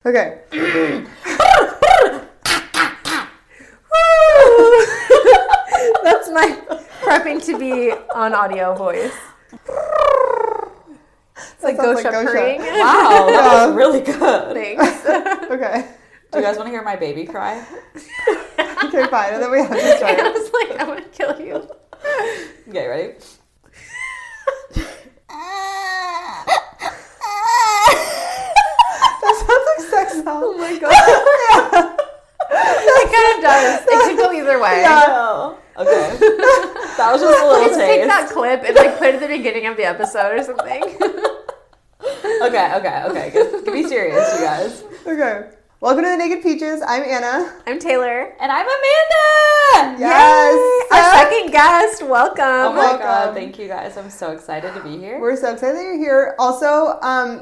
Okay. That's my prepping to be on audio voice. It's like Gosha purring. Wow, that was really good. Thanks. Okay. Do you guys want to hear my baby cry? Okay, fine. And then we have to start. I was like, I'm going to kill you. Okay, ready? That sounds like sex sound. Oh my god. It kind of does. It could go either way. Yeah. Okay. That was just a little Let's taste. take that clip and like put it at the beginning of the episode or something. Okay. Get me serious, you guys. Okay. Welcome to the Naked Peaches. I'm Anna. I'm Taylor. And I'm Amanda! Yes! Our second guest. Welcome. Oh my Welcome. god, thank you guys. I'm so excited to be here. We're so excited that you're here. Also,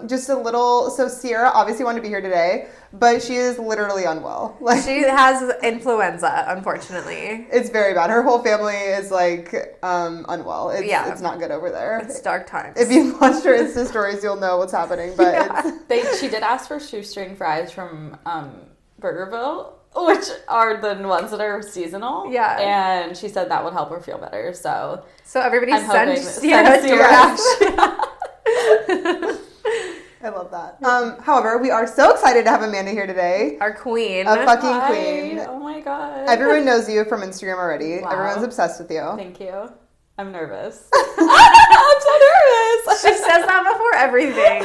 just a little, so Sierra obviously wanted to be here today, but she is literally unwell. Like, She has influenza, unfortunately. it's very bad. Her whole family is like unwell. It's not good over there. It's dark times. If you've watched her Insta stories, you'll know what's happening. But She did ask for shoestring fries from Burgerville, which are the ones that are seasonal. Yeah. And she said that would help her feel better. So everybody I'm hoping sent that Sierra Sierra. I love that. However, we are so excited to have Amanda here today. our queen. A fucking Hi. queen. Oh my god. Everyone knows you from Instagram already. Wow. Everyone's obsessed with you. Thank you. I'm nervous. I'm so nervous. She says that before everything.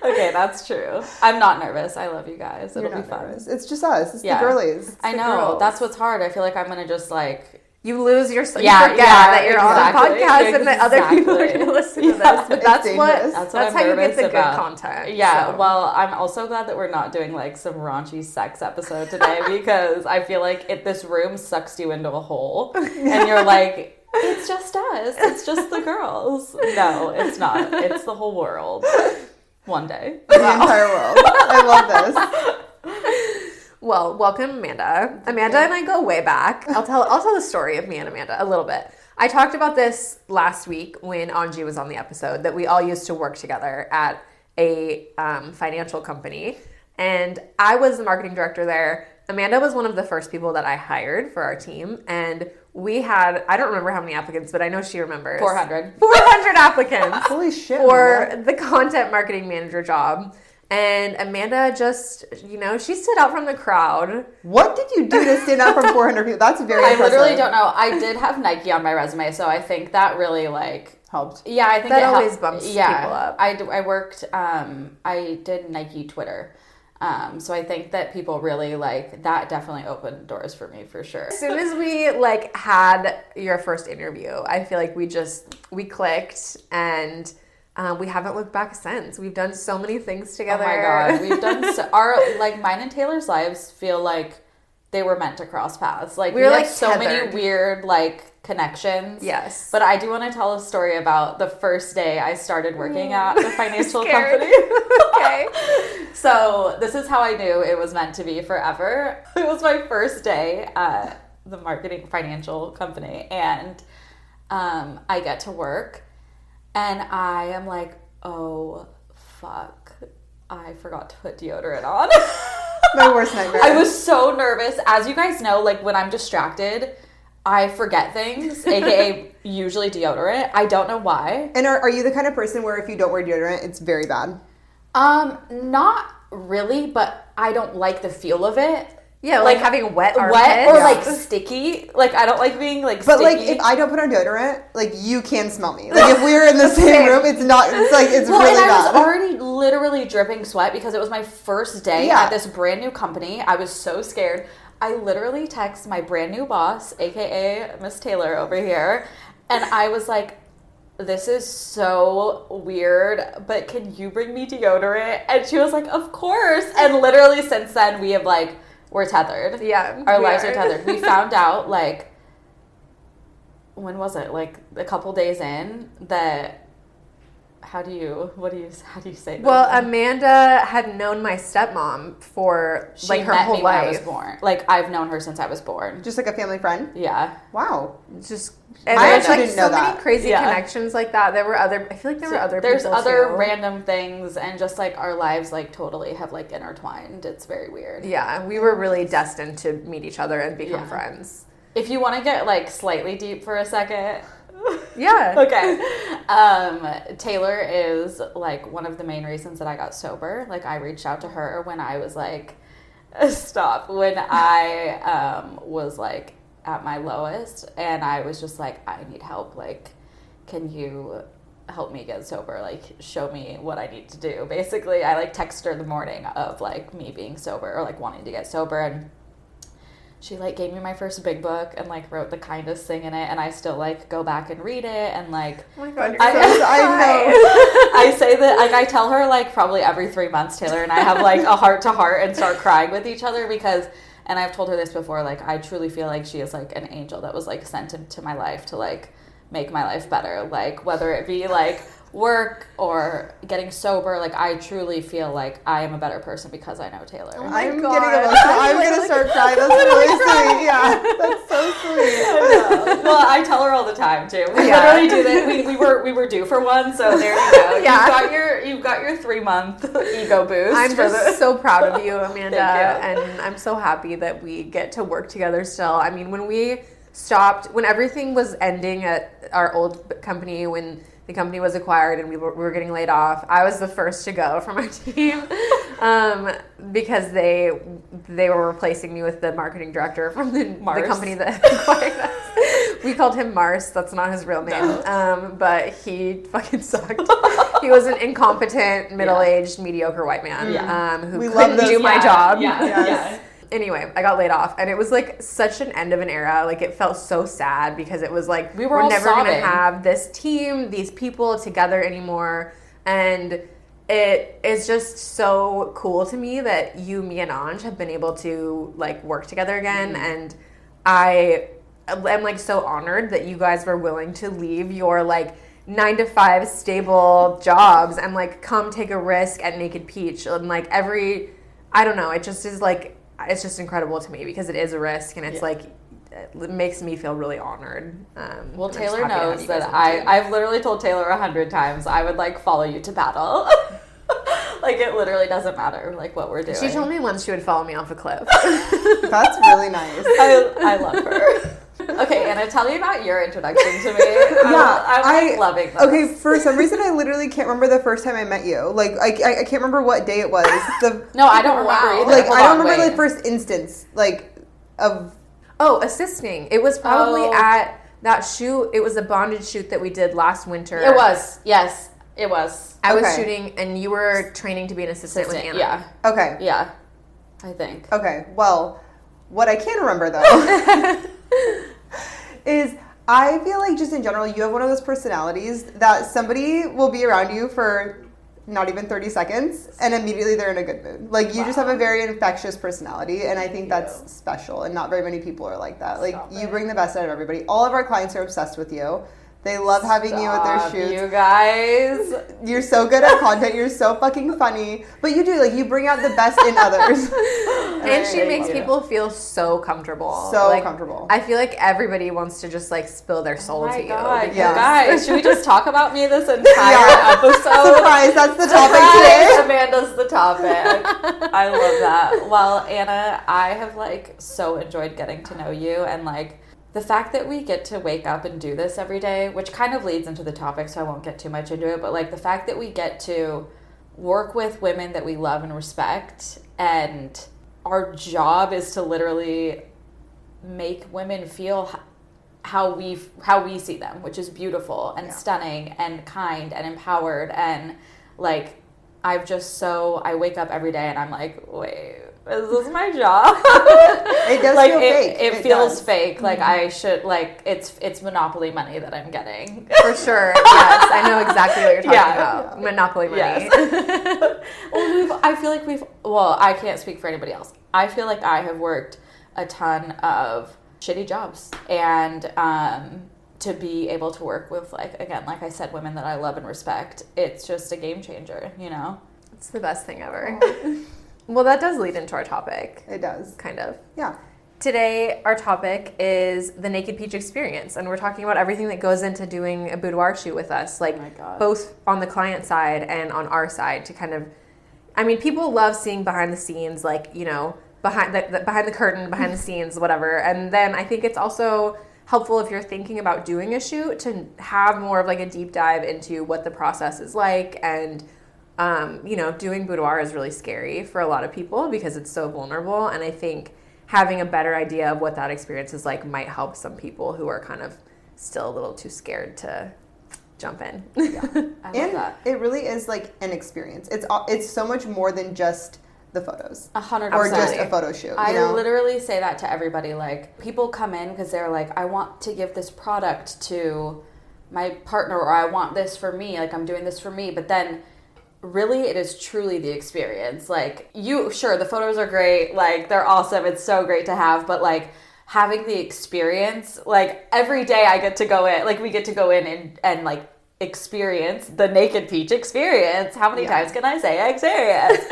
Okay, that's true. I'm not nervous. I love you guys. It'll You're be not fun. nervous. It's just us. It's Yeah. the girlies. I the know. girls. That's what's hard. I feel like I'm gonna just like. You lose yourself. Yeah, You forget yeah, that you're exactly, on a podcast and that other people are exactly. going to listen to Yeah, this. But it's that's dangerous. That's how I'm you get nervous the about. good content. Yeah, so. well, I'm also glad that we're not doing like some raunchy sex episode today because I feel like this room sucks you into a hole and you're like, it's just us. It's just the girls. No, it's not. It's the whole world. One day. The entire world. I love this. Well, welcome, Amanda. Amanda and I go way back. I'll tell the story of me and Amanda a little bit. I talked about this last week when Anji was on the episode, that we all used to work together at a financial company. And I was the marketing director there. Amanda was one of the first people that I hired for our team. And we had, I don't remember how many applicants, but I know she remembers. 400. 400 applicants. Holy shit. For Amanda. the content marketing manager job. And Amanda just, she stood out from the crowd. What did you do to stand out from 400 people? That's very I impressive. literally don't know. I did have Nike on my resume, so I think that really like helped. Yeah, I think That it always helped. bumps people up. I worked. I did Nike Twitter. So I think that people really like that. Definitely opened doors for me for sure. As soon as we had your first interview, I feel like we clicked, and we haven't looked back since. We've done so many things together. Oh my god, we've done mine and Taylor's lives feel like they were meant to cross paths. Like we were have so many tethered. weird connections. Yes. But I do want to tell a story about the first day I started working at the financial Scared. company. Okay. So this is how I knew it was meant to be forever. It was my first day at the marketing financial company, and I get to work, and I am like, oh, fuck, I forgot to put deodorant on. My worst nightmare. I was so nervous. As you guys know, when I'm distracted, I forget things, aka usually deodorant. I don't know why. And are you the kind of person where if you don't wear deodorant, it's very bad? Not really, but I don't like the feel of it. Yeah, like having wet armpits. Wet or sticky. I don't like being But sticky. if I don't put on deodorant, you can smell me. If we're in the same room, it's not. It's well, really and I bad. was already literally dripping sweat because it was my first day Yeah. at this brand new company. I was so scared. I literally text my brand new boss, aka Miss Taylor over here, and I was like, this is so weird, but can you bring me deodorant? And she was like, of course. And literally since then we have we're tethered. Yeah. Our we lives are tethered. We found out when was it? A couple days in that how do you say that? Well, Amanda had known my stepmom for She like her met whole me when life. I was born. Like I've known her since I was born. Just like a family friend? Yeah. Wow. Just and I there's actually like didn't so know many that. crazy Yeah. connections like that. There were other. I feel like there were other. There's people other too. random things, and just like our lives like totally have like intertwined. It's very weird. Yeah, we were really destined to meet each other and become Yeah. friends. If you want to get like slightly deep for a second. Yeah. Okay. Taylor is like one of the main reasons that I got sober. Like I reached out to her when I was like, stop. When I was like at my lowest, and I was just like, I need help. Like, can you help me get sober? Like, show me what I need to do. Basically, I like texted her the morning of like me being sober or like wanting to get sober, and she like gave me my first big book and like wrote the kindest thing in it, and I still like go back and read it, and like Oh my god, I know. I say that like I tell her like probably every 3 months, Taylor and I have like a heart to heart and start crying with each other because, and I've told her this before, like I truly feel like she is like an angel that was like sent into my life to like make my life better, like whether it be like work or getting sober. Like I truly feel like I am a better person because I know Taylor. Oh my I'm God. getting emotional. I'm Like- gonna start crying. That's really sweet. Yeah, that's so sweet. Well, I tell her all the time too. We Yeah. literally do that. We were due for one, so there you go. Yeah. You've got your 3-month ego boost. I'm for just so proud of you, Amanda, Thank you. and I'm so happy that we get to work together still. I mean, when everything was ending at our old company, when the company was acquired and we were getting laid off, I was the first to go from our team because they were replacing me with the marketing director from the company that acquired us. We called him Mars. That's not his real name, but he fucking sucked. He was an incompetent, middle-aged, mediocre white man who We love couldn't those- do my job. Yeah, Yes. Anyway, I got laid off, and it was like such an end of an era. Like it felt so sad because it was like We were all never sobbing. gonna have this team, these people together anymore, and it is just so cool to me that you, me, and Anj have been able to like work together again, and I am like so honored that you guys were willing to leave your like 9-to-5 stable jobs and like come take a risk at Naked Peach, and like I don't know, it just is like. It's just incredible to me because it is a risk, and it's like it makes me feel really honored. Well, and I'm just Taylor happy to have knows you guys that on the team. I've literally told Taylor 100 times I would like follow you to battle. Like it literally doesn't matter like what we're doing. She told me once she would follow me off a cliff. That's really nice. I love her. Okay, Anna, tell me about your introduction to me. I'm like loving this. Okay, for some reason I literally can't remember the first time I met you. Like I can't remember what day it was. No, I don't remember either. Like Hold I don't on, remember wait. the first instance like of. Oh, assisting. It was probably Oh. at that shoot. It was a bondage shoot that we did last winter. It was. Yes, it was. I was Okay. shooting, and you were training to be an assistant with Anna. Yeah. Okay. Yeah. I think. Okay. Well, what I can remember though is I feel like just in general you have one of those personalities that somebody will be around you for not even 30 seconds and immediately they're in a good mood. Like you just have a very infectious personality, and I think that's special, and not very many people are like that. Like you bring the best out of everybody. All of our clients are obsessed with you. They love having you at their Stop, shoots. You guys. You're so good at content. You're so fucking funny. But you do, like, you bring out the best in others. And she Thank makes you. people feel so comfortable. So Like, comfortable. I feel like everybody wants to just like spill their soul Oh to my you. God, you Yeah. guys, should we just talk about me this entire Yeah. episode? Surprise, that's the topic Surprise, today. Amanda's the topic. I love that. Well, Anna, I have like so enjoyed getting to know you, and like the fact that we get to wake up and do this every day, which kind of leads into the topic, so I won't get too much into it, but like the fact that we get to work with women that we love and respect, and our job is to literally make women feel how we see them, which is beautiful and stunning and kind and empowered, and like I wake up every day and I'm like, wait, is this my job? It does like feel fake. it feels does. fake. Like I should, like it's Monopoly money that I'm getting. For sure. Yes, I know exactly what you're talking Yeah. about. Monopoly money. Yes. I feel like I can't speak for anybody else. I feel like I have worked a ton of shitty jobs, and to be able to work with, like, again, like I said, women that I love and respect, it's just a game changer, you know? It's the best thing ever. Well, that does lead into our topic. It does. Kind of. Yeah. Today, our topic is the Naked Peach experience, and we're talking about everything that goes into doing a boudoir shoot with us, like both on the client side and on our side to kind of, I mean, people love seeing behind the scenes, like, you know, behind the curtain, behind the scenes, whatever. And then I think it's also helpful if you're thinking about doing a shoot to have more of like a deep dive into what the process is like. And, you know, doing boudoir is really scary for a lot of people because it's so vulnerable. And I think having a better idea of what that experience is like might help some people who are kind of still a little too scared to jump in. Yeah. I love and that. it really is like an experience. It's so much more than just the photos. 100%. Or just a photo shoot. I you know? literally say that to everybody. Like, people come in because they're like, I want to give this product to my partner, or I want this for me. Like, I'm doing this for me. But then really it is truly the experience. Like, sure, the photos are great. Like, they're awesome. It's so great to have. But like, having the experience, like, every day I get to go in, like, we get to go in and like experience the Naked Peach experience. How many times can I say experience?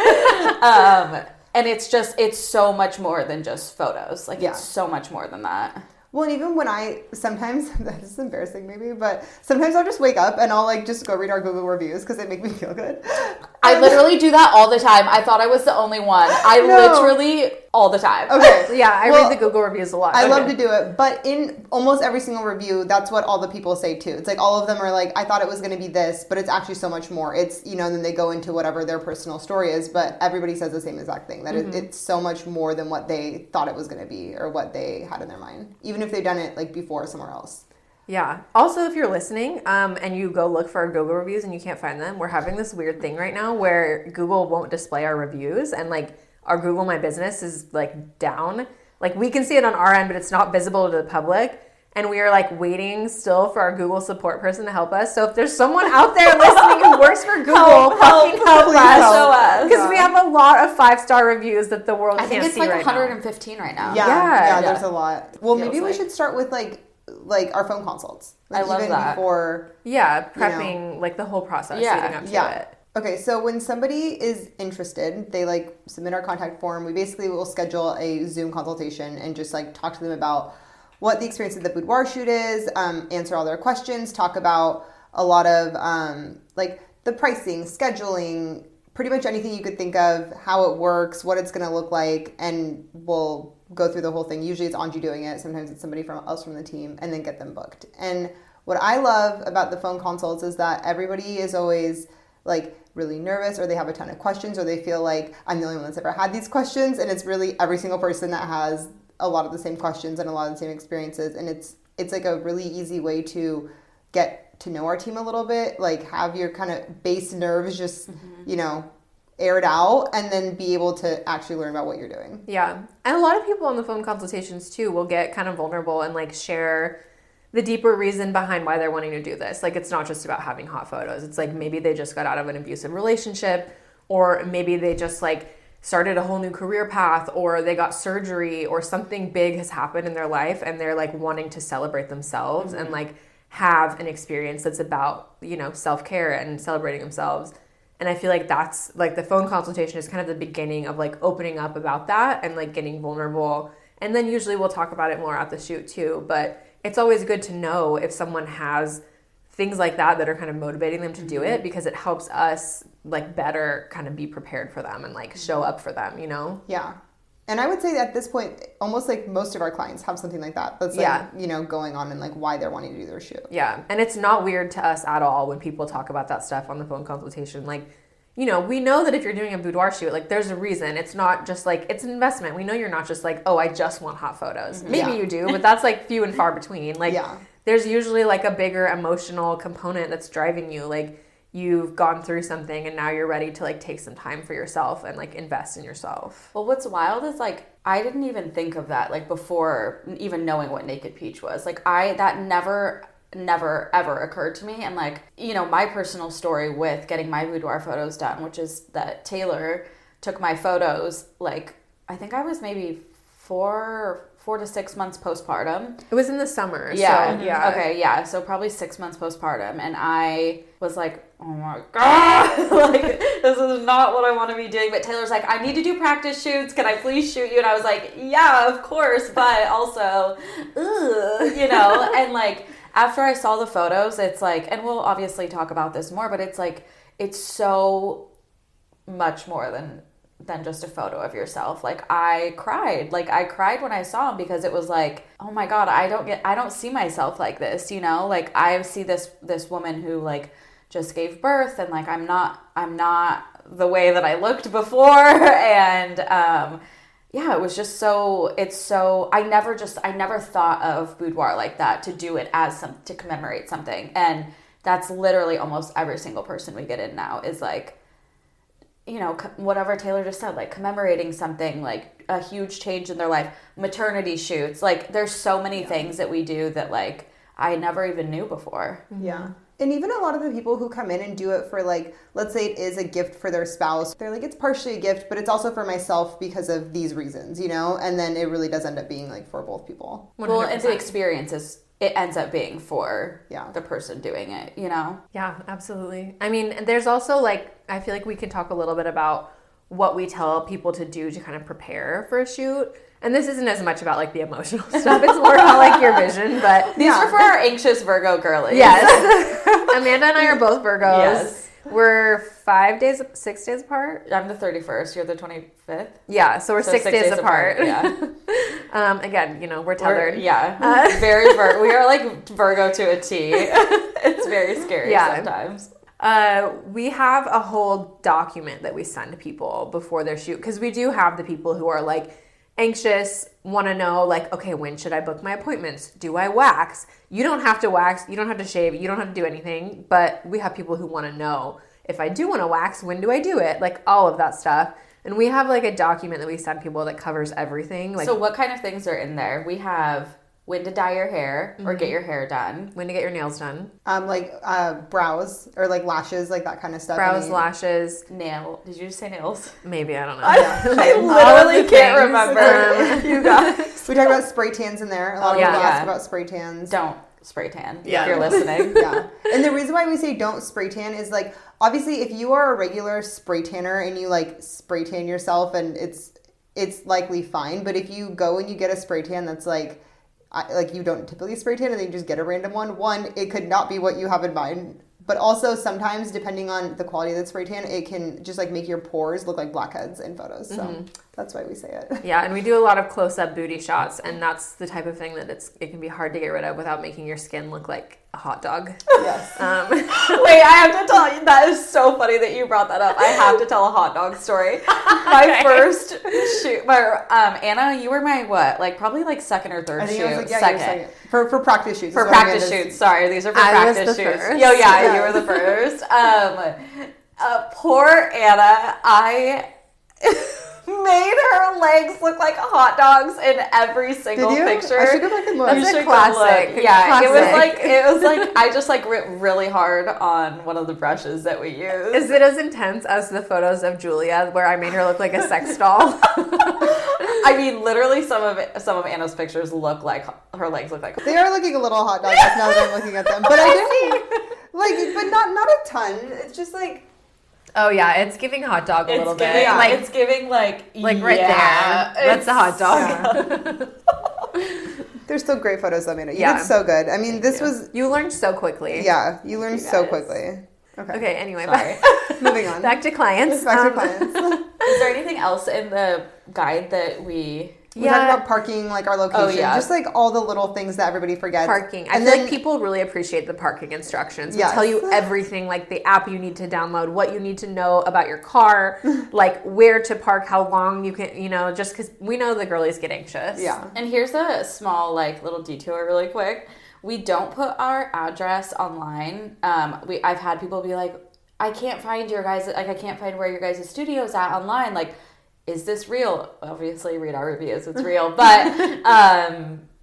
And it's so much more than just photos. Like, it's so much more than that. Well, and even when sometimes, this is embarrassing maybe, but sometimes I'll just wake up and I'll like just go read our Google reviews because they make me feel good. I literally do that all the time. I thought I was the only one. Literally all the time. Okay. Yeah, I read the Google reviews a lot. I love to do it, but in almost every single review, that's what all the people say too. It's like all of them are like, I thought it was going to be this, but it's actually so much more. It's, you know, then they go into whatever their personal story is, but everybody says the same exact thing, that it's so much more than what they thought it was going to be or what they had in their mind, even if they've done it like before somewhere else. Yeah. Also, if you're listening and you go look for our Google reviews and you can't find them, we're having this weird thing right now where Google won't display our reviews, and like our Google My Business is like down. Like, we can see it on our end, but it's not visible to the public. And we are like waiting still for our Google support person to help us. So if there's someone out there listening who works for Google, fucking help us. Because we have a lot of 5-star reviews that the world can't see right now. I think it's like 115 right now. Yeah, there's a lot. Well, maybe we like. should start with like our phone consults. Like, I love even that. Before, prepping like the whole process leading up to it. Okay, so when somebody is interested, they like submit our contact form. We basically will schedule a Zoom consultation and just like talk to them about what the experience of the boudoir shoot is, answer all their questions, talk about a lot of like the pricing, scheduling, pretty much anything you could think of, how it works, what it's going to look like, and we'll go through the whole thing. Usually it's Angie doing it. Sometimes it's somebody else from the team, and then get them booked. And what I love about the phone consults is that everybody is always like really nervous, or they have a ton of questions, or they feel like I'm the only one that's ever had these questions, and it's really every single person that has a lot of the same questions and a lot of the same experiences. And it's like a really easy way to get to know our team a little bit, like have your kind of base nerves just, you know, aired out, and then be able to actually learn about what you're doing. Yeah. And a lot of people on the phone consultations too will get kind of vulnerable and like share the deeper reason behind why they're wanting to do this. Like, it's not just about having hot photos. It's like maybe they just got out of an abusive relationship, or maybe they just like started a whole new career path, or they got surgery, or something big has happened in their life and they're like wanting to celebrate themselves and like have an experience that's about, you know, self-care and celebrating themselves. And I feel like that's like the phone consultation is kind of the beginning of like opening up about that and like getting vulnerable. And then usually we'll talk about it more at the shoot too. But it's always good to know if someone has things like that are kind of motivating them to do it, because it helps us like better kind of be prepared for them and like show up for them, you know? Yeah. And I would say that at this point, almost like most of our clients have something like that. That's like, you know, going on and like why they're wanting to do their shoot. Yeah. And it's not weird to us at all when people talk about that stuff on the phone consultation. Like, you know, we know that if you're doing a boudoir shoot, like there's a reason. It's not just like, it's an investment. We know you're not just like, oh, I just want hot photos. Maybe you do, but that's like few and far between. Like there's usually like a bigger emotional component that's driving you. Like you've gone through something and now you're ready to like take some time for yourself and like invest in yourself. Well, what's wild is like, I didn't even think of that like before even knowing what Naked Peach was. Like that never ever occurred to me. And like, you know, my personal story with getting my boudoir photos done, which is that Taylor took my photos, like I think I was maybe 4 to 6 months postpartum. It was in the summer. Yeah. So, yeah. Okay, yeah. So probably 6 months postpartum. And I was like, oh my God, like, this is not what I want to be doing. But Taylor's like, I need to do practice shoots. Can I please shoot you? And I was like, yeah, of course. But also, you know, and like, after I saw the photos, it's like, and we'll obviously talk about this more, but it's like, it's so much more than just a photo of yourself. Like I cried when I saw him, because it was like, oh my God, I don't see myself like this, you know? Like I see this woman who like just gave birth, and like I'm not the way that I looked before. And yeah, it was just I never thought of Boudoir like that, to do it as to commemorate something. And that's literally almost every single person we get in now is like, you know, whatever Taylor just said, like commemorating something, like a huge change in their life, maternity shoots. Like there's so many things that we do that like I never even knew before. Yeah. And even a lot of the people who come in and do it for like, let's say it is a gift for their spouse, they're like, it's partially a gift, but it's also for myself because of these reasons, you know? And then it really does end up being like for both people. 100%. Well, and the experience it ends up being for Yeah. the person doing it, you know? Yeah, absolutely. I mean, there's also like, I feel like we can talk a little bit about what we tell people to do to kind of prepare for a shoot. And this isn't as much about like the emotional stuff. It's more about like your vision, but These are for our anxious Virgo girlies. yes. Amanda and I are both Virgos. Yes. We're 6 days apart. I'm the 31st. You're the 25th. Yeah, so we're 6 days apart. Yeah. Again, you know, we're tethered. Very Virgo. We are like Virgo to a T. It's very scary sometimes. We have a whole document that we send to people before their shoot, because we do have the people who are like anxious, want to know like, okay, when should I book my appointments? Do I wax? You don't have to wax, you don't have to shave, you don't have to do anything, but we have people who want to know, if I do want to wax, when do I do it? Like all of that stuff. And we have like a document that we send people that covers everything. Like, so what kind of things are in there? We have when to dye your hair or get your hair done. when to get your nails done. Brows or like lashes, like that kind of stuff. Brows, lashes. Did you just say nails? Maybe, I don't know. I literally can't remember. You guys. We talk about spray tans in there. A lot of people ask about spray tans. Don't spray tan if Yeah. you're listening. Yeah. And the reason why we say don't spray tan is like, obviously if you are a regular spray tanner and you like spray tan yourself, and it's likely fine. But if you go and you get a spray tan that's like you don't typically spray tan and then you just get a random one, it could not be what you have in mind. But also sometimes, depending on the quality of the spray tan, it can just like make your pores look like blackheads in photos. So that's why we say it. Yeah, and we do a lot of close-up booty shots, and that's the type of thing that it can be hard to get rid of without making your skin look like a hot dog. Yes. Wait, I have to tell you, that is so funny that you brought that up. I have to tell a hot dog story. My first shoot, Anna, you were my what? Like probably like second or third shoot. I was like, second. For practice shoots. For practice shoots. Sorry, these are for practice shoots. First. Yo, yeah, you were the first. Poor Anna, I made her legs look like hot dogs in every single picture. I should go back and look. That's a classic. Yeah, Classic. it was like I just like ripped really hard on one of the brushes that we used. Is it as intense as the photos of Julia where I made her look like a sex doll? I mean, literally, some of Anna's pictures look like her legs look like. They are looking a little hot dogs now that I'm looking at them, but I didn't like, but not a ton. It's just like. Oh yeah, it's giving hot dog a little bit. Yeah, Like it's giving like right there. That's the hot dog. Yeah. They're still great photos, Amanda. You Yeah. did so good. I mean, this was. You learned so quickly. Yeah, you learned You so guys. quickly. Okay, anyway, Sorry. Moving on. back to clients. Back to clients. Is there anything else in the guide that we? We talked about parking, like our location, just like all the little things that everybody forgets. Parking. I feel like people really appreciate the parking instructions. We tell you everything, like the app you need to download, what you need to know about your car, like where to park, how long you can, just because we know the girlies get anxious. Yeah. And here's a small like little detour really quick. We don't put our address online. I've had people be like, I can't find your guys, like I can't find where your guys' studio's at online. Like, is this real? Obviously, read our reviews. It's real. But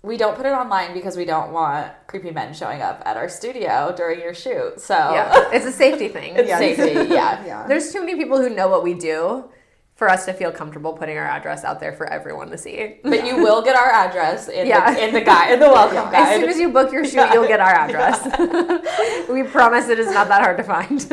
we don't put it online because we don't want creepy men showing up at our studio during your shoot. So yeah, it's a safety thing. It's safety, yeah. There's too many people who know what we do for us to feel comfortable putting our address out there for everyone to see. But you will get our address in the welcome guide. As soon as you book your shoot, you'll get our address. We promise it is not that hard to find.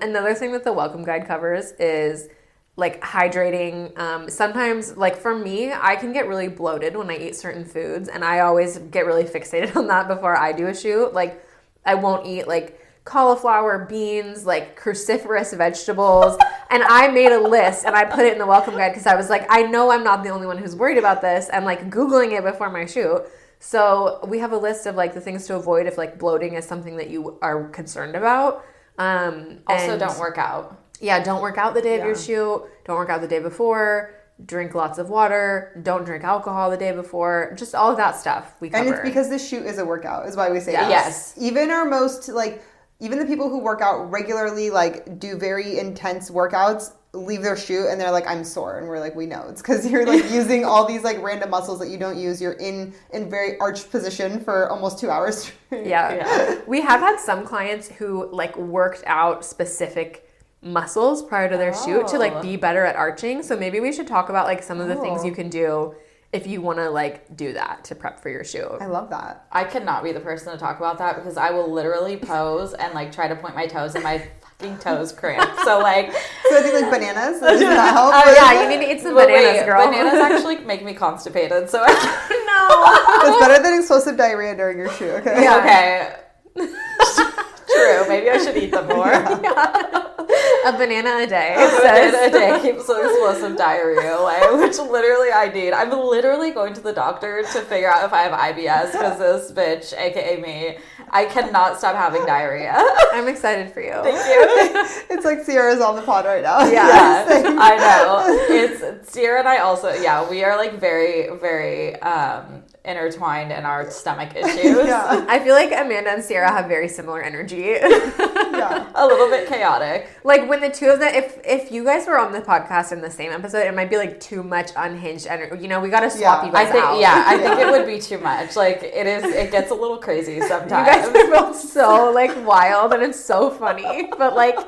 Another thing that the welcome guide covers is like hydrating. Sometimes, like for me, I can get really bloated when I eat certain foods, and I always get really fixated on that before I do a shoot. Like I won't eat like cauliflower, beans, like cruciferous vegetables. And I made a list and I put it in the welcome guide because I was like, I know I'm not the only one who's worried about this. I'm like Googling it before my shoot. So we have a list of like the things to avoid if like bloating is something that you are concerned about. Also, don't work out. Yeah, don't work out the day of your shoot. Don't work out the day before. Drink lots of water. Don't drink alcohol the day before. Just all of that stuff we cover. And it's because the shoot is a workout, is why we say that. Yes. Even our most like, even the people who work out regularly, like do very intense workouts, leave their shoot and they're like, I'm sore. And we're like, we know. It's because you're like using all these like random muscles that you don't use. You're in very arched position for almost 2 hours. Yeah. We have had some clients who like worked out specific muscles prior to their shoot to like be better at arching. So maybe we should talk about like some of the things you can do if you want to like do that to prep for your shoot. I love that. I cannot be the person to talk about that because I will literally pose and like try to point my toes and my fucking toes cramp. So like, so I think like bananas. Does that help? Yeah, you need to eat some bananas, girl. Bananas actually make me constipated. So I It's better than explosive diarrhea during your shoot. Okay. Yeah, okay. True. Maybe I should eat them more. Yeah. A banana a day. A banana a day keeps explosive diarrhea away, which literally I need. I'm literally going to the doctor to figure out if I have IBS because this bitch, aka me, I cannot stop having diarrhea. I'm excited for you. Thank you. It's like Sierra's on the pod right now. Yeah, I know. It's Sierra and I also, we are like very, very intertwined in our stomach issues. Yeah. I feel like Amanda and Sierra have very similar energy. Yeah. A little bit chaotic. Like when the two of them, if you guys were on the podcast in the same episode, it might be like too much unhinged energy. You know, we got to swap you guys out. I think it would be too much. Like it gets a little crazy sometimes. You guys are both so like wild and it's so funny. But like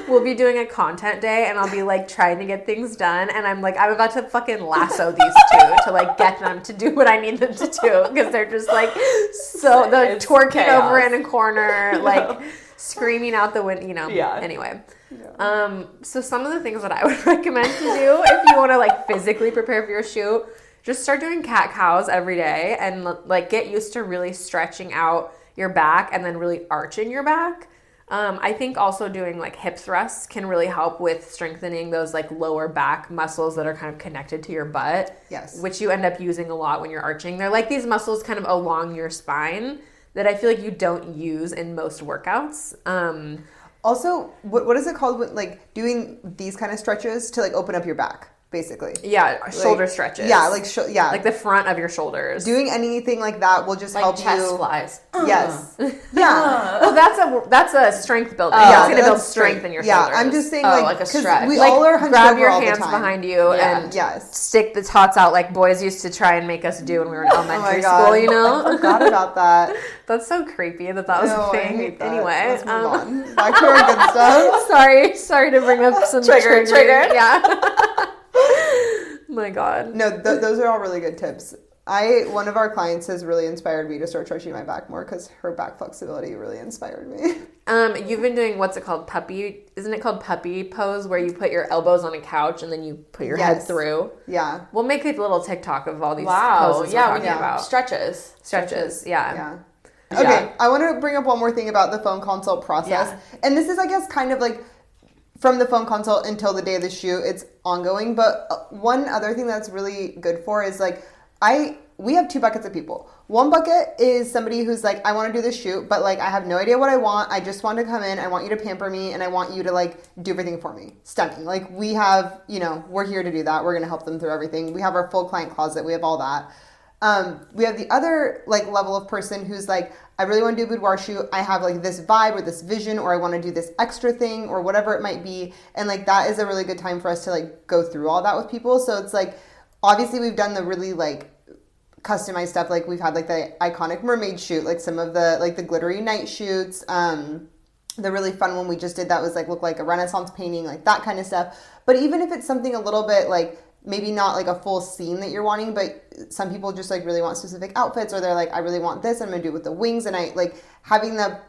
we'll be doing a content day and I'll be like trying to get things done and I'm about to fucking lasso these two to like get them to do what I need them to do because they're just like so they're twerking chaos. over in a corner like screaming out the window, you know. Yeah. Anyway. Yeah. So some of the things that I would recommend to do if you want to like physically prepare for your shoot, just start doing cat-cows every day and like get used to really stretching out your back and then really arching your back. I think also doing like hip thrusts can really help with strengthening those like lower back muscles that are kind of connected to your butt. Yes. Which Which you end up using a lot when you're arching. They're like these muscles kind of along your spine that I feel like you don't use in most workouts. also, what is it called when like doing these kind of stretches to like open up your back? Basically. Yeah, shoulder stretches. Yeah, like the front of your shoulders. Doing anything like that will just like help chest you. flies. Yes. Yeah. Well, that's a strength builder. Yeah, It's gonna build that's strength in your Yeah, shoulders. I'm just saying like a 'cause stretch. we like all are hunched grab over your all the hands time. behind you Yeah. and Yes. stick the tots out like boys used to try and make us do when we were in elementary God. school. You know, I forgot about that. that's so creepy that was No, a I thing. hate that. Anyway, Let's move on. Back to our good stuff. sorry to bring up some Triggered. Yeah. My God. No, those are all really good tips. One of our clients has really inspired me to start stretching my back more because her back flexibility really inspired me. You've been doing what's it called? Isn't it called puppy pose where you put your elbows on a couch and then you put your head through? Yeah. We'll make a little TikTok of all these Wow. poses Yeah, we're we talking can about. stretches. Stretches. Yeah. Yeah. Okay, I want to bring up one more thing about the phone consult process. Yeah. And this is, I guess, kind of like from the phone consult until the day of the shoot, it's ongoing. But one other thing that's really good for is like, we have 2 buckets of people. One bucket is somebody who's like, I want to do this shoot, but like, I have no idea what I want. I just want to come in. I want you to pamper me and I want you to like do everything for me. Stunning. Like we have, we're here to do that. We're going to help them through everything. We have our full client closet. We have all that. We have the other like level of person who's like, I really want to do a boudoir shoot. I have like this vibe or this vision, or I want to do this extra thing or whatever it might be. And like, that is a really good time for us to like go through all that with people. So it's like, obviously we've done the really like customized stuff. Like we've had like the iconic mermaid shoot, like some of the, like the glittery night shoots. the really fun one we just did that was like looked like a Renaissance painting, like that kind of stuff. But even if it's something a little bit like maybe not like a full scene that you're wanting, but some people just like really want specific outfits, or they're like, I really want this, I'm gonna do it with the wings, and I like having the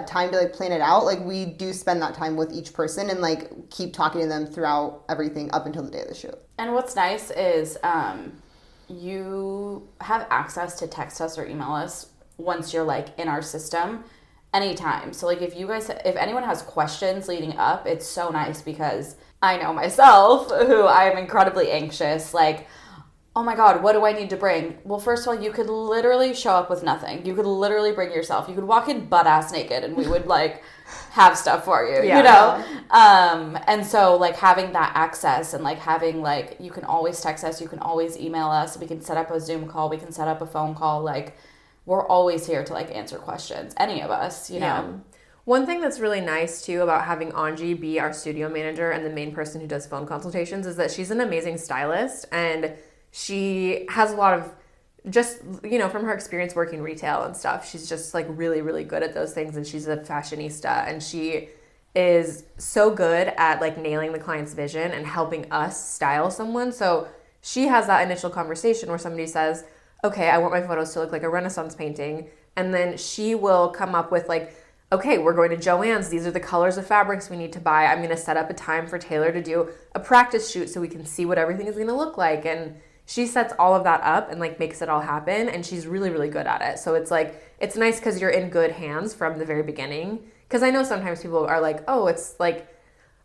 time to like plan it out. Like we do spend that time with each person and like keep talking to them throughout everything up until the day of the shoot. And what's nice is you have access to text us or email us once you're like in our system anytime. So like if anyone has questions leading up, it's so nice because I know myself who I am incredibly anxious, like, oh my God, what do I need to bring? Well, first of all, you could literally show up with nothing. You could literally bring yourself. You could walk in butt ass naked and we would like have stuff for you, you know? And so like having that access and like having like, you can always text us, you can always email us. We can set up a Zoom call. We can set up a phone call. Like we're always here to like answer questions. Any of us, you know? One thing that's really nice too about having Anji be our studio manager and the main person who does phone consultations is that she's an amazing stylist, and she has a lot of just, you know, from her experience working retail and stuff, she's just like really, really good at those things, and she's a fashionista, and she is so good at like nailing the client's vision and helping us style someone. So she has that initial conversation where somebody says, okay, I want my photos to look like a Renaissance painting, and then she will come up with like, okay, we're going to Joann's. These are the colors of fabrics we need to buy. I'm going to set up a time for Taylor to do a practice shoot so we can see what everything is going to look like. And she sets all of that up and like makes it all happen. And she's really, really good at it. So it's like, it's nice because you're in good hands from the very beginning. Because I know sometimes people are like, oh, it's like,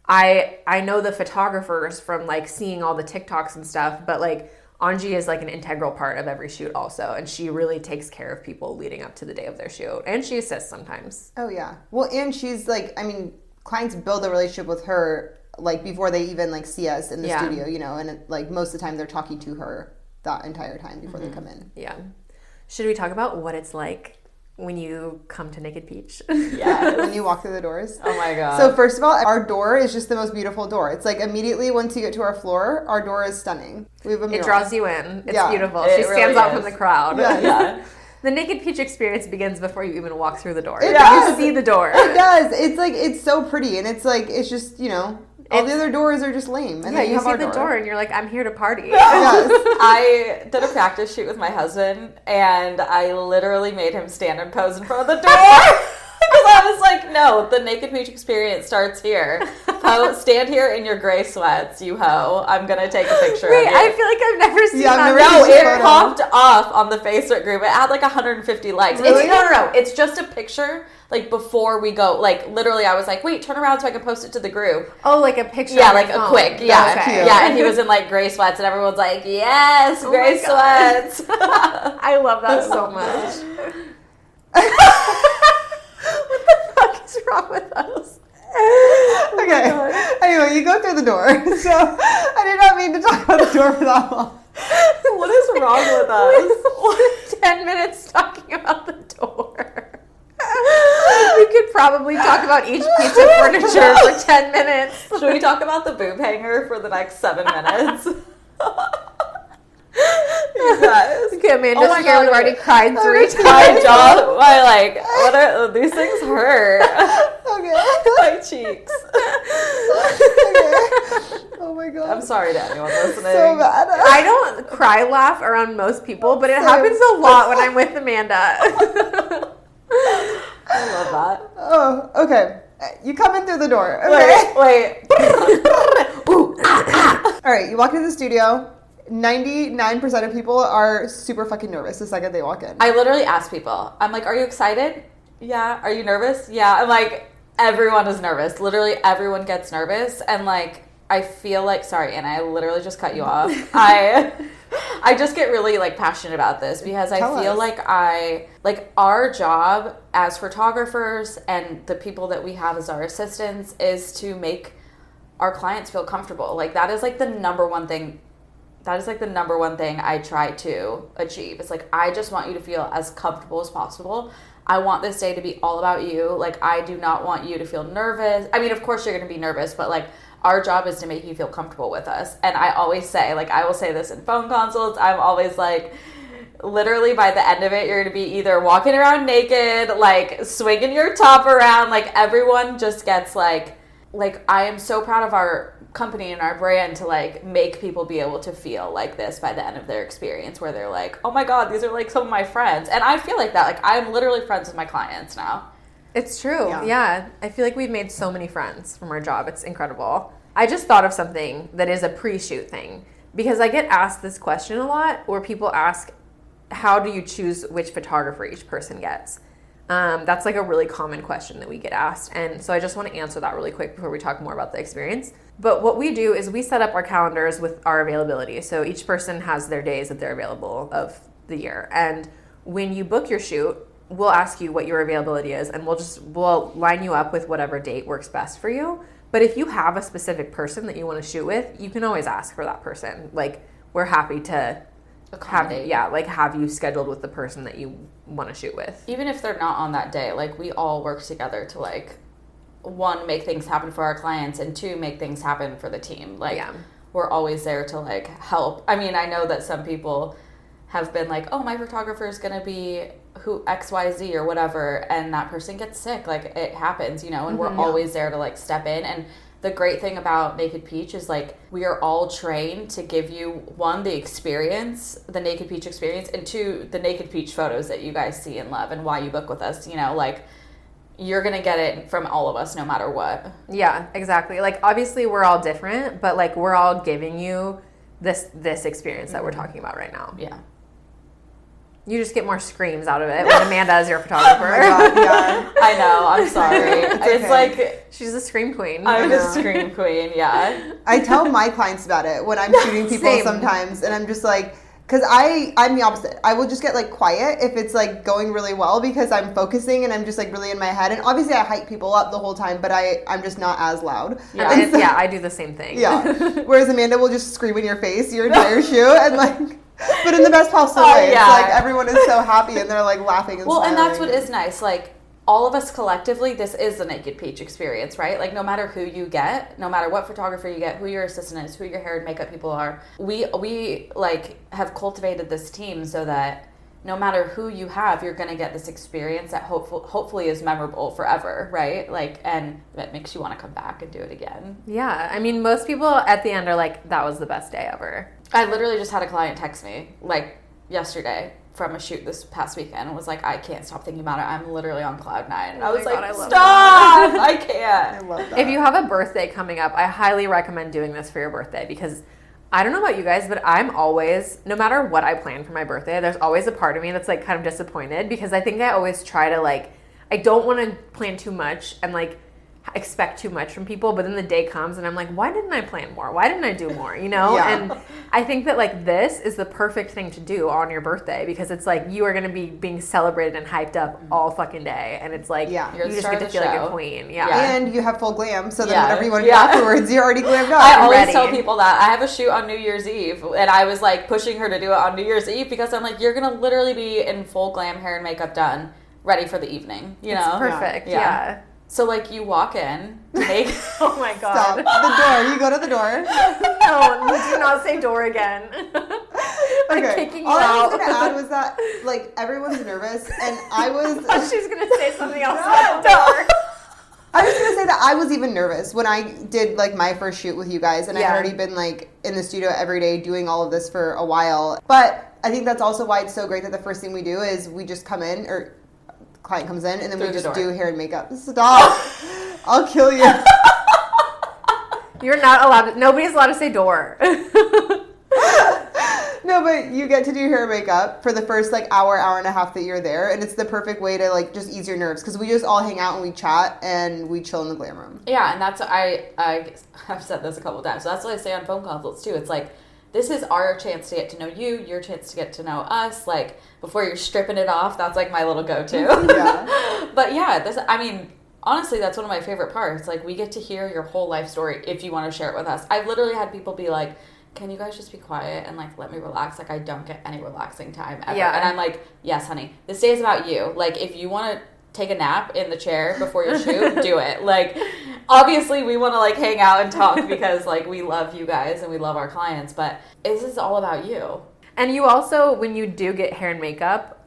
I know the photographers from like seeing all the TikToks and stuff, but like Anji is like an integral part of every shoot also, and she really takes care of people leading up to the day of their shoot, and she assists sometimes. Oh yeah. Well, and she's like, I mean, clients build a relationship with her like before they even like see us in the studio, you know, and like most of the time they're talking to her that entire time before they come in. Yeah. Should we talk about what it's like when you come to Naked Peach? Yeah, when you walk through the doors. Oh my God. So first of all, our door is just the most beautiful door. It's like immediately once you get to our floor, our door is stunning. We have a mural. It draws you in. It's beautiful. It She stands really out is. from the crowd. Yeah. The Naked Peach experience begins before you even walk through the door. It You does. see the door. It does. It's like, it's so pretty, and it's like, it's just, you know, all the other doors are just lame. And Yeah, then you have see our the door and you're like, I'm here to party. Yes. I did a practice shoot with my husband, and I literally made him stand and pose in front of the door. Because I was like, no, the Naked Peach experience starts here. Stand here in your gray sweats, you hoe. I'm going to take a picture Wait, of you. I feel like I've never seen I've that. never No, seen this it photo. popped off on the Facebook group. It had like 150 likes. Really? It's, no. It's just a picture, like, before we go. Like, literally, I was like, wait, turn around so I can post it to the group. Oh, like a picture Yeah, on like your a phone. quick. Yeah. That's cute. Yeah, and he was in, like, gray sweats, and everyone's like, yes, Oh gray my God. sweats. I love that so much. What is wrong with us? Okay. Anyway, you go through the door. So I did not mean to talk about the door for that long. What is wrong with us? 10 minutes talking about the door. We could probably talk about each piece of furniture for 10 minutes. Should we talk about the boob hanger for the next 7 minutes? You guys. Okay, Amanda's Oh my here. God, We've already cried 3 times. My jaw, my like, what are these things hurt? Okay. My cheeks. Okay. Oh my god. I'm sorry to anyone listening. So bad. I don't cry laugh around most people, but it happens a lot when I'm with Amanda. I love that. Oh, okay. You come in through the door. Okay. Wait. All right, you walk into the studio. 99% of people are super fucking nervous the second they walk in. I literally ask people, I'm like, are you excited? Yeah. Are you nervous? Yeah. I'm like, everyone is nervous. Literally everyone gets nervous. And like, I feel like, sorry, Anna, I literally just cut you off. I just get really like passionate about this because I Tell feel us. like our job as photographers and the people that we have as our assistants is to make our clients feel comfortable. Like that is like the number one thing. That is like the number one thing I try to achieve. It's like, I just want you to feel as comfortable as possible. I want this day to be all about you. Like, I do not want you to feel nervous. I mean, of course you're going to be nervous, but like our job is to make you feel comfortable with us. And I always say, like, I will say this in phone consults. I'm always like, literally by the end of it, you're going to be either walking around naked, like swinging your top around, like everyone just gets like I am so proud of our company and our brand to like make people be able to feel like this by the end of their experience, where they're like, oh my God, these are like some of my friends. And I feel like that, like I'm literally friends with my clients now. It's true. Yeah. I feel like we've made so many friends from our job. It's incredible. I just thought of something that is a pre-shoot thing, because I get asked this question a lot, where people ask, how do you choose which photographer each person gets? That's like a really common question that we get asked. And so I just want to answer that really quick before we talk more about the experience. But what we do is we set up our calendars with our availability. So each person has their days that they're available of the year. And when you book your shoot, we'll ask you what your availability is, and we'll line you up with whatever date works best for you. But if you have a specific person that you want to shoot with, you can always ask for that person. Like, we're happy to have you scheduled with the person that you want to shoot with. Even if they're not on that day, like we all work together to like, one, make things happen for our clients, and two, make things happen for the team. Like we're always there to like help. I mean, I know that some people have been like, oh, my photographer is going to be who XYZ or whatever, and that person gets sick. Like it happens, you know, and we're always there to like step in. And the great thing about Naked Peach is like we are all trained to give you, one, the experience, the Naked Peach experience, and two, the Naked Peach photos that you guys see and love and why you book with us. You know, like you're going to get it from all of us no matter what. Yeah, exactly. Like obviously we're all different, but like we're all giving you this experience that we're talking about right now. Yeah. You just get more screams out of it when Amanda is your photographer. Oh my God, yeah. I know, I'm sorry. It's like... She's a scream queen. I'm a scream queen, yeah. I tell my clients about it when I'm shooting people sometimes, and I'm just like... Because I'm the opposite. I will just get like quiet if it's like going really well, because I'm focusing and I'm just like really in my head. And obviously I hype people up the whole time, but I'm just not as loud. Yeah, I do the same thing. Yeah. Whereas Amanda will just scream in your face your entire shoot and like... But in the best possible way. It's like everyone is so happy and they're like laughing and smiling. And that's what is nice. Like all of us collectively, this is the Naked Peach experience, right? Like no matter who you get, no matter what photographer you get, who your assistant is, who your hair and makeup people are, we like have cultivated this team so that no matter who you have, you're going to get this experience that hopefully is memorable forever, right? Like, and that makes you want to come back and do it again. Yeah. I mean, most people at the end are like, that was the best day ever. I literally just had a client text me like yesterday from a shoot this past weekend and was like, I can't stop thinking about it. I'm literally on cloud nine. I was like, stop! I can't. I love that. If you have a birthday coming up, I highly recommend doing this for your birthday, because I don't know about you guys, but I'm always, no matter what I plan for my birthday, there's always a part of me that's like kind of disappointed, because I think I always try to like, I don't want to plan too much and like expect too much from people, but then the day comes and I'm like, why didn't I plan more? Why didn't I do more? You know? Yeah. And I think that like this is the perfect thing to do on your birthday, because it's like you are going to be being celebrated and hyped up all fucking day, and it's like you just get to feel like a queen. Yeah. And you have full glam, so then whenever you want to do afterwards, you're already glammed up. I always tell people that. I have a shoot on New Year's Eve, and I was like pushing her to do it on New Year's Eve, because I'm like, you're going to literally be in full glam, hair and makake done, ready for the evening. You know? It's perfect. Yeah. So, like, you walk in, oh my God. Stop. The door. You go to the door. No, do not say door again. Okay. Kicking you All I out. was going to add was that, like, everyone's nervous, and I was... She's going to say something else about the door. I was going to say that I was even nervous when I did, like, my first shoot with you guys, and I had already been, like, in the studio every day doing all of this for a while. But I think that's also why it's so great that the first thing we do is we just come in, or... client comes in and then we just do hair and makeup. Stop. I'll kill you. You're not allowed to, nobody's allowed to say door. No, but you get to do hair and makeup for the first like hour and a half that you're there, and it's the perfect way to like just ease your nerves, because we just all hang out and we chat and we chill in the glam room. Yeah, and that's I've said this a couple of times, so that's what I say on phone consults too. It's like, this is our chance to get to know you, your chance to get to know us. Like, before you're stripping it off, that's like my little go-to. Yeah. But yeah, I mean, honestly, that's one of my favorite parts. Like, we get to hear your whole life story if you want to share it with us. I've literally had people be like, can you guys just be quiet and like let me relax? Like, I don't get any relaxing time ever. Yeah. And I'm like, yes, honey, this day is about you. Like, if you want to take a nap in the chair before your shoot, do it. Like, obviously we want to like hang out and talk because like we love you guys and we love our clients, but this is all about you. And you also, when you do get hair and makeup,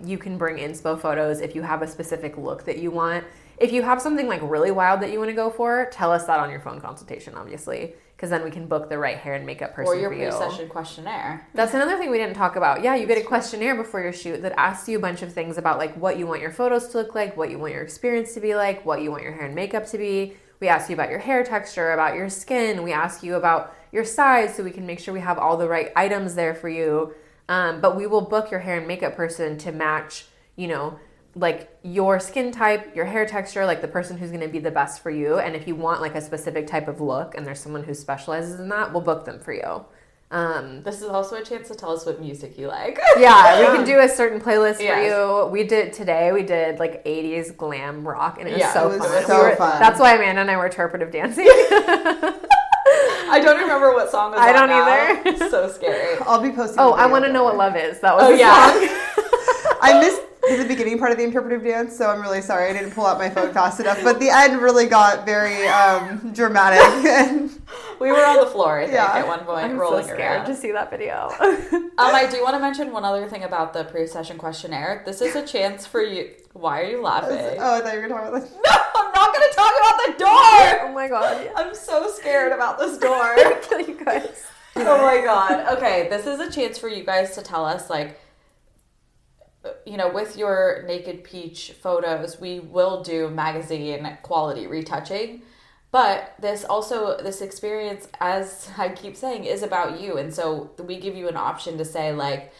you can bring inspo photos if you have a specific look that you want. If you have something like really wild that you want to go for, tell us that on your phone consultation, obviously, because then we can book the right hair and makeup person for you. Or your pre-session questionnaire. That's another thing we didn't talk about. Yeah, you get a questionnaire before your shoot that asks you a bunch of things about like what you want your photos to look like, what you want your experience to be like, what you want your hair and makeup to be. We ask you about your hair texture, about your skin. We ask you about your size so we can make sure we have all the right items there for you. But we will book your hair and makeup person to match, you know, like your skin type, your hair texture, like the person who's going to be the best for you. And if you want like a specific type of look and there's someone who specializes in that, we'll book them for you. This is also a chance to tell us what music you like. Yeah, we can do a certain playlist for you. We did like 80s glam rock, and it was so fun. Fun. That's why Amanda and I were interpretive dancing. I don't remember what song was I don't now. either. It's so scary. I'll be posting. Oh, I Want to Know What Love Is. That was the song. I missed the beginning part of the interpretive dance, so I'm really sorry I didn't pull out my phone fast enough. But the end really got very dramatic. We were on the floor, I think, at one point, I'm rolling so scared around. to see that video. I do want to mention one other thing about the pre-session questionnaire. This is a chance for you. Why are you laughing? Oh, I thought you were talking about this. No, I'm not going to talk about the door. Oh my god. I'm so scared about this door. Kill you guys. Oh my god. Okay, this is a chance for you guys to tell us, like, you know, with your Naked Peach photos, we will do magazine quality retouching. But this experience, as I keep saying, is about you. And so we give you an option to say, like,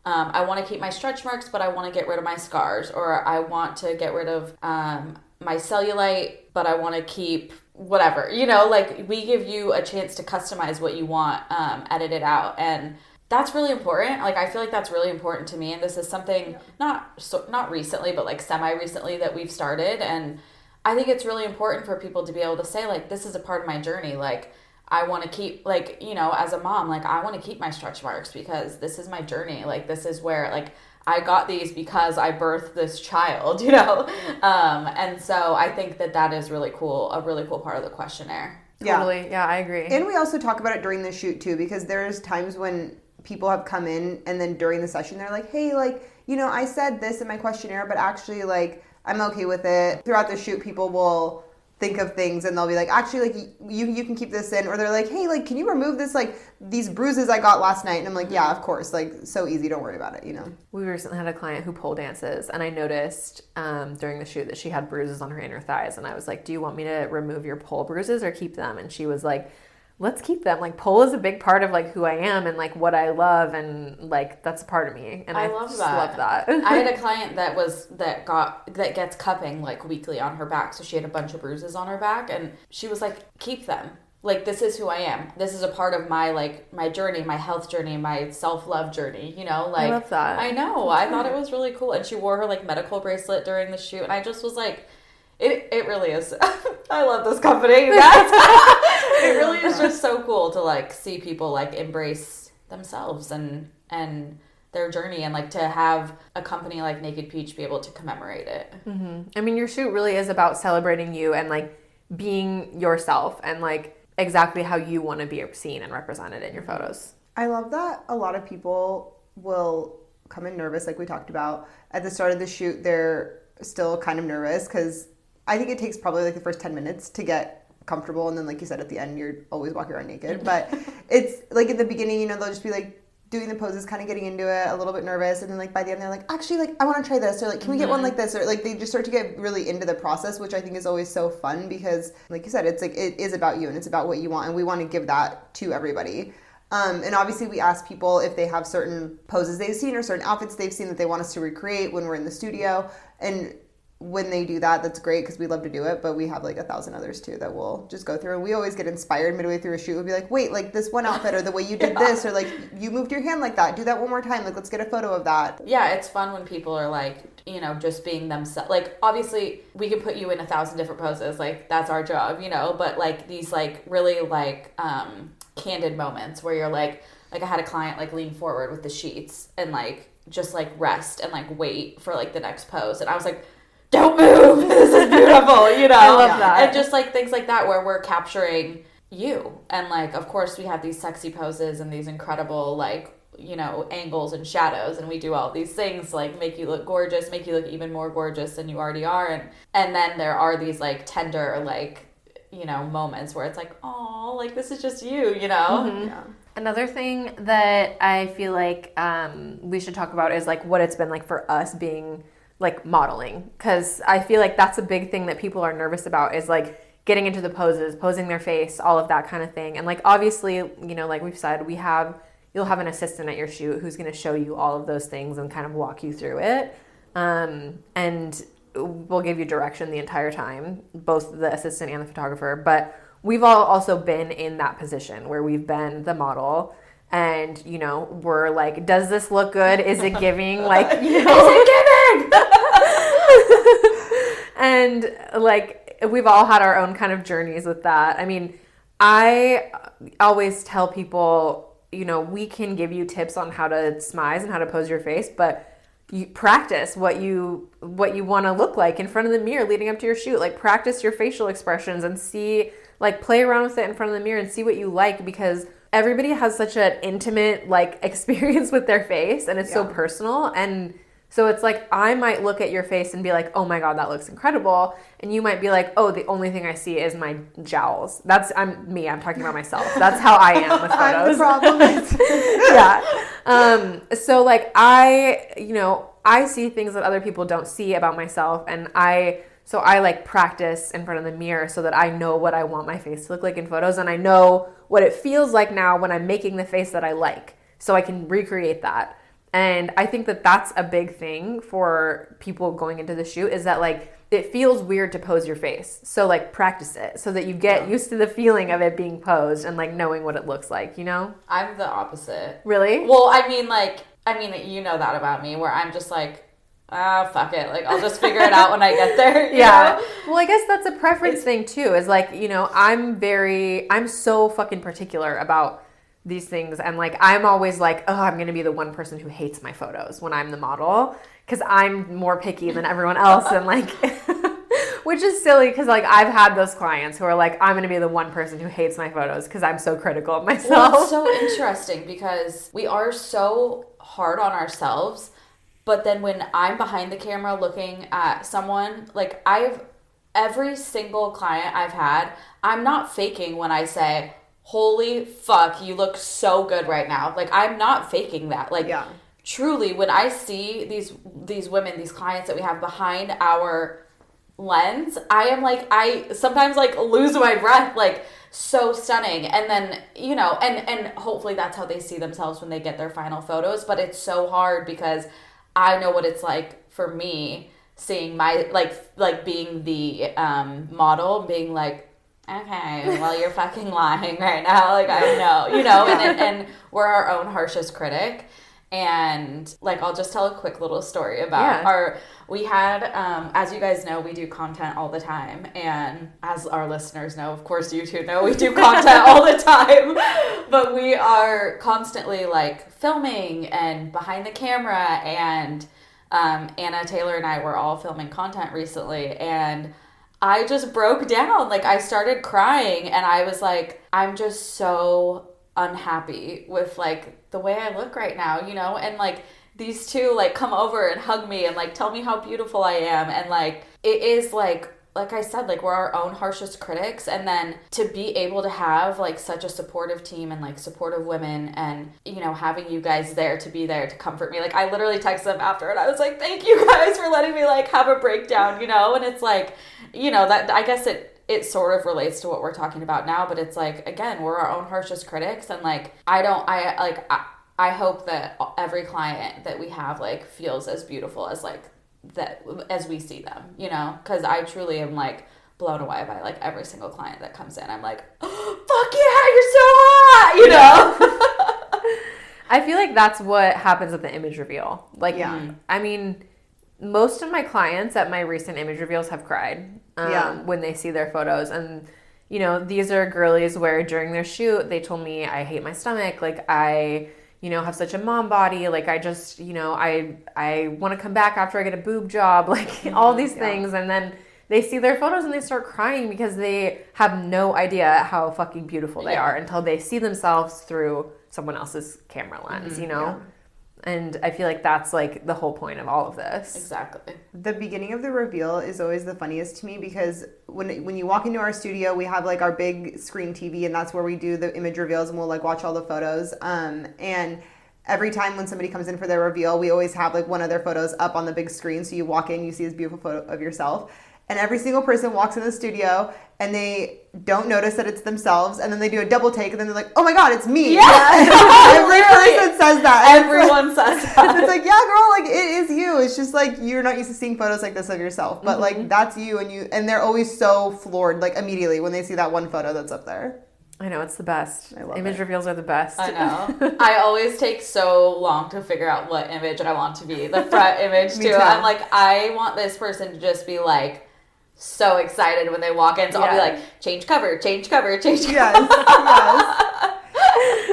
I want to keep my stretch marks, but I want to get rid of my scars. Or I want to get rid of my cellulite, but I want to keep whatever. You know, like, we give you a chance to customize what you want, edit it out. And that's really important. Like, I feel like that's really important to me. And this is something not recently, but like semi-recently that we've started. And I think it's really important for people to be able to say, like, this is a part of my journey. Like, I want to keep, like, you know, as a mom, like, I want to keep my stretch marks because this is my journey. Like, this is where, like, I got these because I birthed this child, you know? And so I think that is really cool, a really cool part of the questionnaire. Totally. Yeah, I agree. And we also talk about it during the shoot, too, because there's times when people have come in and then during the session, they're like, hey, like, you know, I said this in my questionnaire, but actually, like, I'm okay with it. Throughout the shoot, people will think of things and they'll be like, actually, like, you can keep this in. Or they're like, hey, like, can you remove this, like, these bruises I got last night? And I'm like, yeah, of course. Like, so easy. Don't worry about it, you know? We recently had a client who pole dances, and I noticed during the shoot that she had bruises on her inner thighs. And I was like, do you want me to remove your pole bruises or keep them? And she was like, let's keep them. Like, pole is a big part of, like, who I am and, like, what I love, and, like, that's a part of me. And I love that. I had a client that gets cupping, like, weekly on her back. So she had a bunch of bruises on her back, and she was like, keep them. Like, this is who I am. This is a part of my, like, my journey, my health journey, my self-love journey, you know? Like, I love that. I know. I thought it was really cool. And she wore her, like, medical bracelet during the shoot, and I just was like, It really is. I love this company, you guys. It really is just so cool to, like, see people, like, embrace themselves and their journey, and, like, to have a company like Naked Peach be able to commemorate it. Mm-hmm. I mean, your shoot really is about celebrating you and, like, being yourself and, like, exactly how you want to be seen and represented in your photos. I love that a lot of people will come in nervous, like we talked about. At the start of the shoot, they're still kind of nervous because I think it takes probably like the first 10 minutes to get comfortable. And then, like you said, at the end, you're always walking around naked. But it's like at the beginning, you know, they'll just be like doing the poses, kind of getting into it, a little bit nervous. And then, like, by the end, they're like, actually, like, I want to try this. Or, like, can we get one like this? Or, like, they just start to get really into the process, which I think is always so fun because, like you said, it's like, it is about you and it's about what you want. And we want to give that to everybody. And obviously we ask people if they have certain poses they've seen or certain outfits they've seen that they want us to recreate when we're in the studio. And when they do that, that's great because we love to do it, but we have like 1,000 others too that we'll just go through. And we always get inspired midway through a shoot. We'll be like, wait, like this one outfit or the way you did this, or like you moved your hand like that. Do that one more time. Like, let's get a photo of that. Yeah, it's fun when people are like, you know, just being themselves. Like, obviously we can put you in 1,000 different poses. Like, that's our job, you know, but like these like really like candid moments where you're like I had a client like lean forward with the sheets and like just like rest and like wait for like the next pose. And I was like, don't move. This is beautiful, you know? I love that. And just like things like that where we're capturing you. And like, of course, we have these sexy poses and these incredible like angles and shadows, and we do all these things like make you look gorgeous, make you look even more gorgeous than you already are. And then there are these like tender, like, moments where it's like, oh, like this is just you, Mm-hmm. Yeah. Another thing that I feel like we should talk about is like what it's been like for us being like modeling, because I feel like that's a big thing that people are nervous about, is like getting into the poses, posing their face, all of that kind of thing. And like obviously, like we've said, you'll have an assistant at your shoot who's going to show you all of those things and kind of walk you through it, and we'll give you direction the entire time, both the assistant and the photographer. But we've all also been in that position where we've been the model, and we're like, does this look good? Is it giving? Like, is it giving? And like we've all had our own kind of journeys with that. I mean, I always tell people, we can give you tips on how to smize and how to pose your face, but you practice what you want to look like in front of the mirror leading up to your shoot. Like practice your facial expressions and see, like play around with it in front of the mirror and see what you like, because everybody has such an intimate like experience with their face, and it's so personal. And so it's like, I might look at your face and be like, oh my God, that looks incredible. And you might be like, oh, the only thing I see is my jowls. I'm talking about myself. That's how I am with photos. I'm the problem. Yeah. So like I see things that other people don't see about myself. And I like practice in front of the mirror so that I know what I want my face to look like in photos. And I know what it feels like now when I'm making the face that I like, so I can recreate that. And I think that that's a big thing for people going into the shoot, is that like it feels weird to pose your face. So like practice it so that you get used to the feeling of it being posed and like knowing what it looks like, I'm the opposite. Really? Well, you know that about me, where I'm just like, fuck it. Like, I'll just figure it out when I get there. You know? Well, I guess that's a preference thing too, is like, I'm so fucking particular about these things. And like, I'm always like, oh, I'm going to be the one person who hates my photos when I'm the model, because I'm more picky than everyone else. And like, which is silly, because like I've had those clients who are like, I'm going to be the one person who hates my photos because I'm so critical of myself. Well, it's so interesting because we are so hard on ourselves. But then when I'm behind the camera looking at someone, like every single client I've had, I'm not faking when I say, holy fuck, you look so good right now. Like, I'm not faking that. Like, truly, when I see these women, these clients that we have behind our lens, I am like, I sometimes like lose my breath, like, so stunning. And then, and hopefully that's how they see themselves when they get their final photos. But it's so hard because I know what it's like for me seeing my, like being the model, being like, okay, well, you're fucking lying right now. Like, I know, and we're our own harshest critic. And like, I'll just tell a quick little story about we had, as you guys know, we do content all the time. And as our listeners know, of course you two know, we do content all the time, but we are constantly like filming and behind the camera. And Anna Taylor and I were all filming content recently, and I just broke down. Like, I started crying, and I was like, I'm just so unhappy with like the way I look right now, and like these two like come over and hug me and like tell me how beautiful I am. And like, it is like I said, like, we're our own harshest critics. And then to be able to have like such a supportive team and like supportive women, and having you guys there to be there to comfort me. Like, I literally texted them after, and I was like, thank you guys for letting me like have a breakdown, and it's like, that I guess it sort of relates to what we're talking about now, but it's like, again, we're our own harshest critics. And like, I hope that every client that we have like feels as beautiful as like that as we see them, because I truly am like blown away by like every single client that comes in. I'm like, oh, fuck yeah, you're so hot, I feel like that's what happens at the image reveal. Like, I mean, most of my clients at my recent image reveals have cried when they see their photos. And, these are girlies where during their shoot, they told me, I hate my stomach. Like, I, have such a mom body. Like, I just, I want to come back after I get a boob job, like all these things. And then they see their photos and they start crying because they have no idea how fucking beautiful they are until they see themselves through someone else's camera lens, you know? Yeah. And I feel like that's like the whole point of all of this. Exactly. The beginning of the reveal is always the funniest to me because when you walk into our studio, we have like our big screen TV and that's where we do the image reveals and we'll like watch all the photos. And every time when somebody comes in for their reveal, we always have like one of their photos up on the big screen. So you walk in, you see this beautiful photo of yourself. And every single person walks in the studio and they don't notice that it's themselves. And then they do a double take and then they're like, oh my God, it's me. Yeah. Every person says that. Everyone says that. It's like, yeah, girl, like it is you. It's just like you're not used to seeing photos like this of yourself. But like that's you and they're always so floored like immediately when they see that one photo that's up there. I know, it's the best. I love Image it. reveals are the best. I know. I always take so long to figure out what image I want to be. The front image too. I'm like, I want this person to just be like so excited when they walk in. So I'll be like, change cover, change cover, change cover. Yes.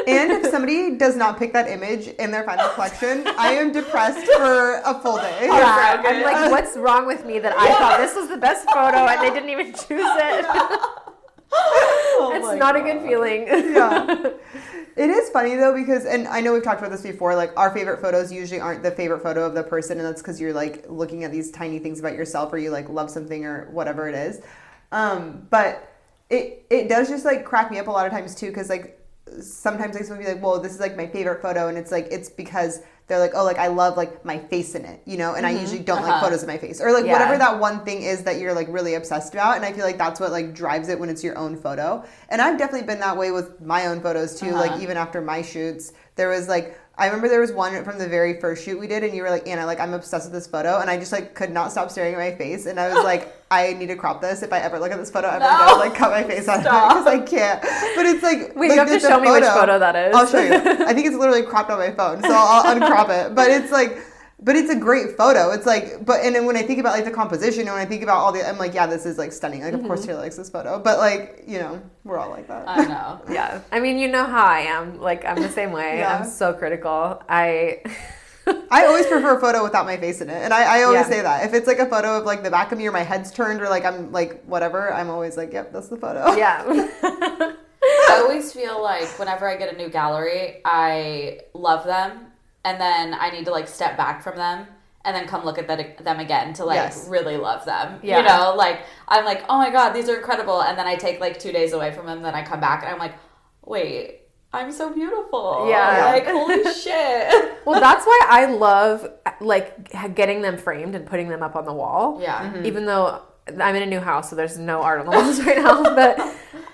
And if somebody does not pick that image in their final collection, I am depressed for a full day. Yeah, I'm like, what's wrong with me that I thought this was the best photo and they didn't even choose it? It's not a good feeling. Yeah. It is funny though because, and I know we've talked about this before, like our favorite photos usually aren't the favorite photo of the person, and that's because you're like looking at these tiny things about yourself or you like love something or whatever it is. But it does just like crack me up a lot of times too because like sometimes like someone will be like, well, this is like my favorite photo, and it's like it's because they're like, oh, like I love like my face in it, you know, and I usually don't like photos of my face or like whatever that one thing is that you're like really obsessed about. And I feel like that's what like drives it when it's your own photo. And I've definitely been that way with my own photos too. Like even after my shoots, there was like, I remember there was one from the very first shoot we did and you were like, Anna, like I'm obsessed with this photo. And I just like could not stop staring at my face. And I was like, I need to crop this. If I ever look at this photo, I'm gonna like cut my face out of it because I can't. But it's like, wait, you have to show me which photo that is. I'll show you. I think it's literally cropped on my phone, so I'll uncrop it. But it's like, but it's a great photo. It's like, but and then when I think about like the composition and when I think about all the, I'm like, yeah, this is like stunning. Like, of course Taylor likes this photo, but like, you know, we're all like that. I know. Yeah, I mean, you know how I am. Like, I'm the same way. Yeah. I'm so critical. I always prefer a photo without my face in it. And I always say that. If it's like a photo of like the back of me or my head's turned or like I'm like whatever, I'm always like, yep, that's the photo. Yeah. I always feel like whenever I get a new gallery, I love them and then I need to like step back from them and then come look at them again to like really love them. Yeah. You know, like I'm like, oh my God, these are incredible. And then I take like 2 days away from them. Then I come back and I'm like, wait, I'm so beautiful. Yeah. Like, holy shit. Well, that's why I love like getting them framed and putting them up on the wall. Yeah. Mm-hmm. Even though I'm in a new house, so there's no art on the walls right now. But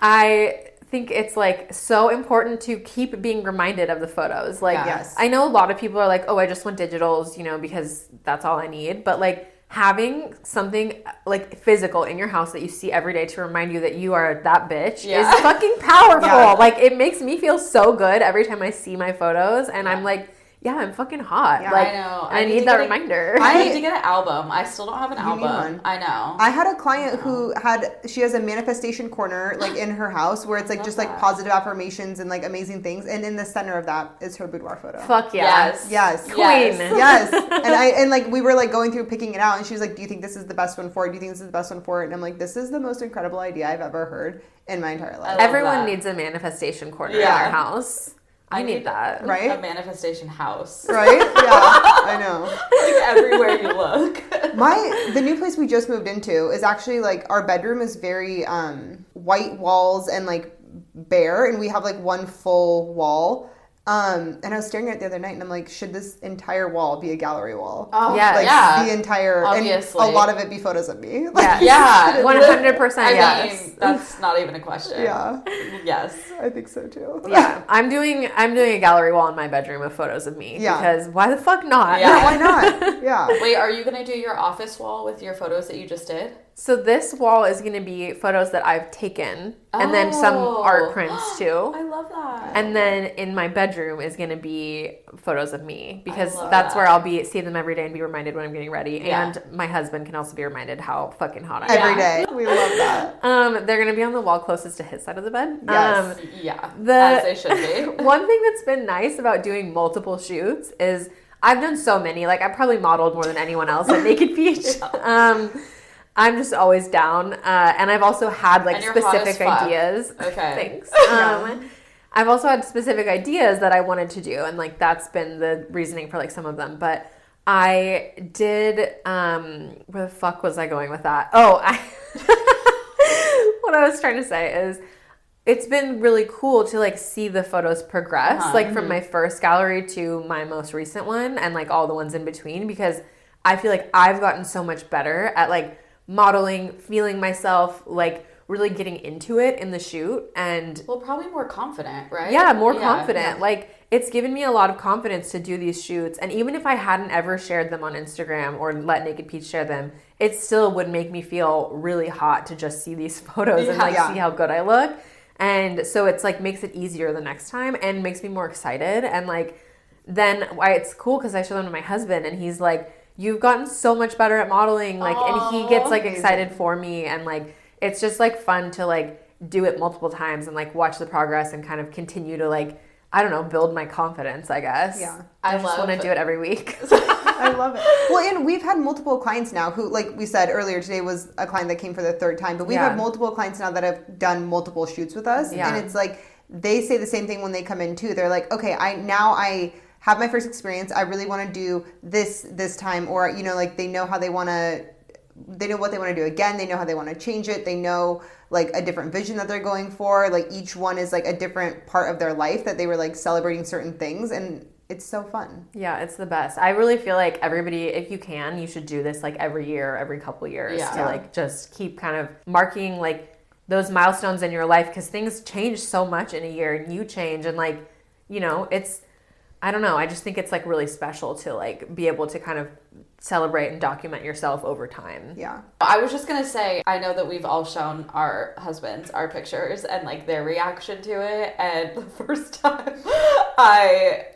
I think it's like so important to keep being reminded of the photos. Like, I know a lot of people are like, oh, I just want digitals, you know, because that's all I need. But like having something like physical in your house that you see every day to remind you that you are that bitch is fucking powerful. Yeah. Like it makes me feel so good every time I see my photos and I'm like, yeah, I'm fucking hot. Yeah, like, I know. I need that reminder. I need to get an album. I still don't have an album. Need one. I know. I had a client who she has a manifestation corner like in her house where it's like just like positive affirmations and like amazing things. And in the center of that is her boudoir photo. Fuck yeah. Yes. Queen. Yes. And like we were like going through picking it out and she was like, do you think this is the best one for it? Do you think this is the best one for it? And I'm like, this is the most incredible idea I've ever heard in my entire life. Everyone needs a manifestation corner in their house. I need that. Right? A manifestation house. Right? Yeah, I know. Like everywhere you look. The new place we just moved into is actually like our bedroom is very white walls and like bare, and we have like one full wall. And I was staring at it the other night and I'm like, should this entire wall be a gallery wall? Oh, yeah. Like yeah. the entire, obviously. And a lot of it be photos of me. Like, yeah. 100% I mean, that's not even a question. Yeah. Yes. I think so too. Yeah. I'm doing a gallery wall in my bedroom of photos of me. Yeah. Because why the fuck not? Yeah, why not? Yeah. Wait, are you going to do your office wall with your photos that you just did? So this wall is going to be photos that I've taken and then some art prints too. I love that. And then in my bedroom is going to be photos of me because that's where I'll see them every day and be reminded when I'm getting ready. Yeah. And my husband can also be reminded how fucking hot I am. Every day. We love that. They're going to be on the wall closest to his side of the bed. Yes. As they should be. One thing that's been nice about doing multiple shoots is I've done so many. Like I probably modeled more than anyone else at Naked Beach. I'm just always down. And I've also had like And you're hot as specific fuck. ideas. Okay. Thanks. I've also had specific ideas that I wanted to do, and like that's been the reasoning for like some of them. But I did. Where the fuck was I going with that? Oh, what I was trying to say is, it's been really cool to like see the photos progress, like from my first gallery to my most recent one, and like all the ones in between, because I feel like I've gotten so much better at like modeling, feeling myself, like really getting into it in the shoot, and Well, probably more confident, right? yeah, more confident. Yeah. Like it's given me a lot of confidence to do these shoots, and even if I hadn't ever shared them on Instagram or let Naked Peach share them, it still would make me feel really hot to just see these photos and like see how good I look. And so it's like makes it easier the next time and makes me more excited. And like then why it's cool because I show them to my husband and he's like, you've gotten so much better at modeling, like, and he gets like excited for me, and like it's just like fun to like do it multiple times and like watch the progress and kind of continue to like, I don't know, build my confidence, I guess. Yeah. I just want to do it every week. I love it. Well, and we've had multiple clients now who, like we said earlier, today was a client that came for the third time, but we've had multiple clients now that have done multiple shoots with us. Yeah. And it's like, they say the same thing when they come in too. They're like, okay, I have my first experience. I really want to do this time, or, you know, like they know how they know what they want to do again. They know how they want to change it. They know like a different vision that they're going for. Like each one is like a different part of their life that they were like celebrating certain things, and it's so fun. Yeah, it's the best. I really feel like everybody, if you can, you should do this like every year, every couple years to like just keep kind of marking like those milestones in your life, because things change so much in a year and you change, and like, you know, it's, I don't know, I just think it's like really special to like be able to kind of celebrate and document yourself over time. Yeah. I was just gonna say, I know that we've all shown our husbands our pictures and like their reaction to it. And the first time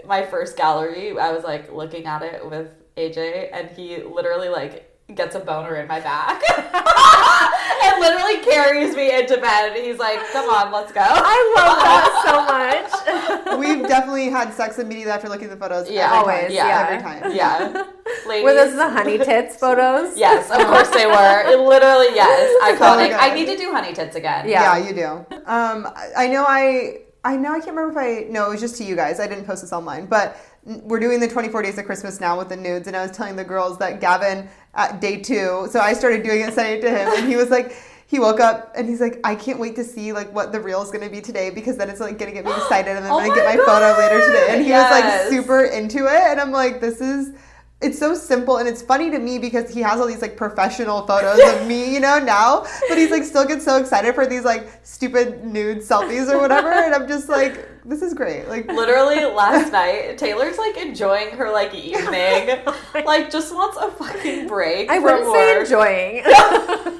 my first gallery, I was like looking at it with AJ, and he literally like gets a boner in my back and literally carries me into bed. And he's like, come on, let's go. I love that so much. We've definitely had sex immediately after looking at the photos. Yeah, every time. yeah. Every time. Yeah. Ladies. Were those the honey tits photos? Yes, of course they were. It literally, yes. Iconic. good. I need to do honey tits again. Yeah. Yeah, you do. I know I can't remember if no, it was just to you guys. I didn't post this online, but we're doing the 24 days of Christmas now with the nudes, and I was telling the girls that Gavin at day 2, so I started doing it, sending it to him, and he was like, he woke up and he's like, I can't wait to see like what the reel is going to be today, because then it's like going to get me excited, and then I'm going to get my photo later today. And he was like super into it, and I'm like, it's so simple, and it's funny to me because he has all these like professional photos of me, you know, now, but he's like still gets so excited for these like stupid nude selfies or whatever, and I'm just like, this is great. Like literally last night, Taylor's like enjoying her like evening, like just wants a fucking break. I from wouldn't say work. enjoying.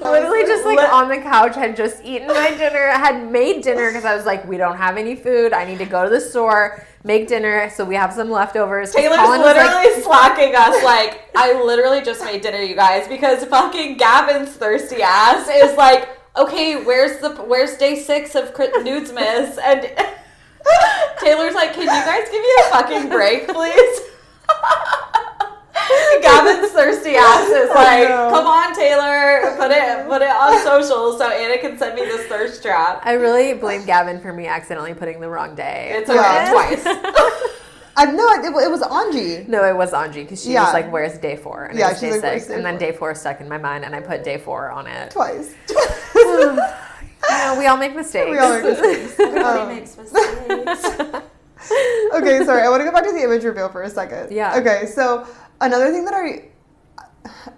Literally just like on the couch, had just eaten my dinner, had made dinner because I was like, we don't have any food. I need to go to the store, make dinner, so we have some leftovers. Taylor's Colin was literally slacking us. Like, I literally just made dinner, you guys, because fucking Gavin's thirsty ass is like, okay, where's day 6 of Nudesmas? And Taylor's like, can you guys give me a fucking break, please? Gavin's thirsty ass is like, come on, Taylor, put it on social so Anna can send me this thirst trap. I really blame Gavin for me accidentally putting the wrong day. It's okay, twice. it was Angie. No, it was Angie, because she was like, where's day 4? And Yeah, it was day she's like, 6. "Where's day And then 4?" day 4 stuck in my mind, and I put day 4 on it. Twice. You know, we all make mistakes. We all make mistakes. Everybody makes mistakes. Okay, sorry. I want to go back to the image reveal for a second. Yeah. Okay, so another thing that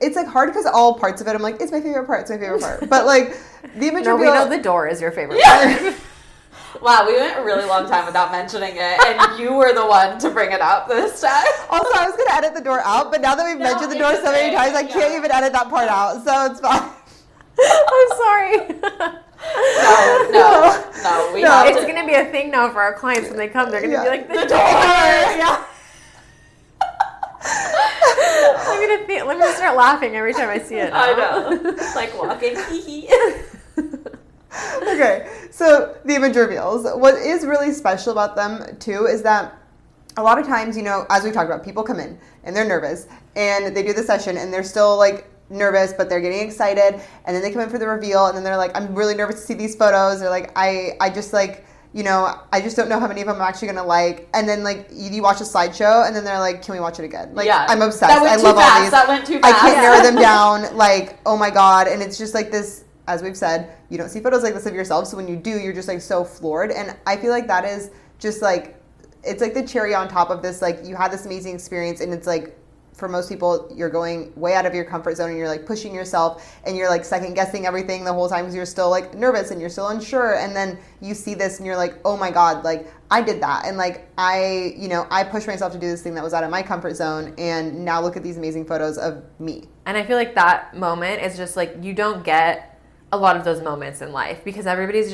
it's like hard because all parts of it, I'm like, it's my favorite part. It's my favorite part. But like the image No, reveal. we know the door is your favorite part. Wow, we went a really long time without mentioning it, and you were the one to bring it up this time. Also, I was gonna edit the door out, but now that we've mentioned the door so many times, I can't even edit that part out. So it's fine. I'm sorry. No. It's going to be a thing now for our clients when they come. They're going to be like, the door. Yeah. Let me just start laughing every time I see it now. I know. Like walking. Okay, so the image reveals. What is really special about them too is that a lot of times, you know, as we talked about, people come in and they're nervous and they do the session and they're still like nervous, but they're getting excited, and then they come in for the reveal, and then they're like, I'm really nervous to see these photos, or like, I just like, you know, I just don't know how many of them I'm actually gonna like. And then like you watch a slideshow, and then they're like, can we watch it again? Like, I'm obsessed. I love all these. That went too fast. I can't narrow them down. Like, oh my god! And it's just like this. As we've said, you don't see photos like this of yourself. So when you do, you're just like so floored. And I feel like that is just like, it's like the cherry on top of this. Like, you had this amazing experience, and it's like, for most people, you're going way out of your comfort zone, and you're like pushing yourself, and you're like second guessing everything the whole time because you're still like nervous and you're still unsure. And then you see this and you're like, oh my God, like I did that. And like, I pushed myself to do this thing that was out of my comfort zone. And now look at these amazing photos of me. And I feel like that moment is just like, you don't get a lot of those moments in life because everybody's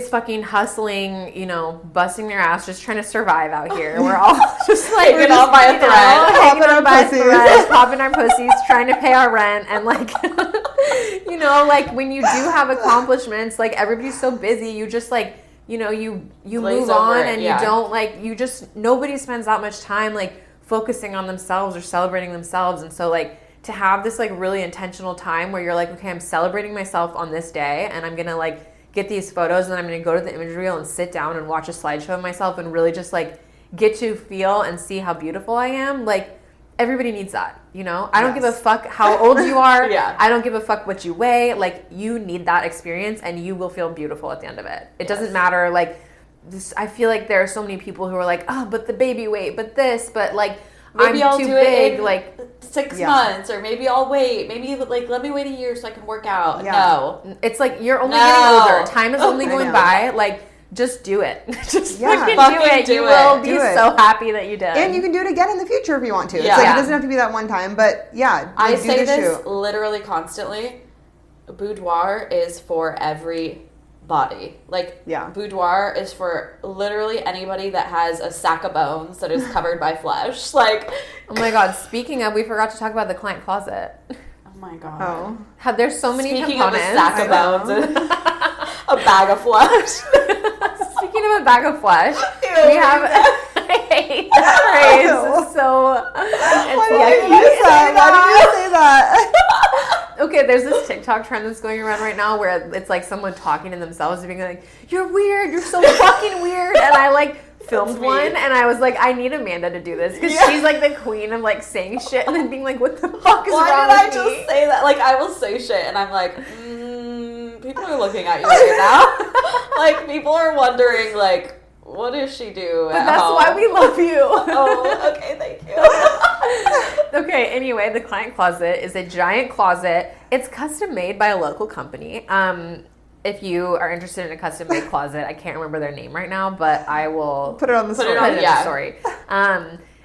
fucking hustling, you know, busting their ass, just trying to survive out here. We're all just like hanging on by a thread, hanging on by a thread, popping our pussies, trying to pay our rent, and like, you know, like when you do have accomplishments, like everybody's so busy, you just like, you know, you move on and you don't like, nobody spends that much time like focusing on themselves or celebrating themselves, and so like, to have this like really intentional time where you're like, okay, I'm celebrating myself on this day, and I'm gonna like get these photos, and then I'm gonna go to the image reel and sit down and watch a slideshow of myself and really just like get to feel and see how beautiful I am. Like, everybody needs that, you know? I don't give a fuck how old you are. I don't give a fuck what you weigh. Like, you need that experience, and you will feel beautiful at the end of it. It doesn't matter, like, this, I feel like there are so many people who are like, oh, but the baby weight, but this, but like, maybe I'm I'll too do big, it in like 6 months, or maybe I'll wait. Maybe like let me wait a year so I can work out. Yeah. No, it's like you're only getting older. Time is only going by. Like, just do it. Just fucking do it. You will be so happy that you did. And you can do it again in the future if you want to. It's like, it doesn't have to be that one time, but yeah. I say this literally constantly. Boudoir is for every body. Like, Boudoir is for literally anybody that has a sack of bones that is covered by flesh. Like, oh my God, speaking of, we forgot to talk about the client closet. Oh my God. There's so many Speaking components. Of a sack of bones and a bag of flesh. Speaking of a bag of flesh, we have I hate that phrase. It's so Why did you say that? Okay, there's this TikTok trend that's going around right now where it's like someone talking to themselves and being like, you're weird, you're so fucking weird. And I like filmed one, and I was like, I need Amanda to do this because she's like the queen of like saying shit and then being like, what the fuck is wrong with me? Why did I just say that? Like, I will say shit and I'm like, people are looking at you right now. Like, people are wondering like, what does she do at that's home? why we love you. Oh, okay, thank you. Okay, anyway, the client closet is a giant closet. It's custom made by a local company. If you are interested in a custom made closet, I can't remember their name right now, but I will put it on the story. Put it in the story.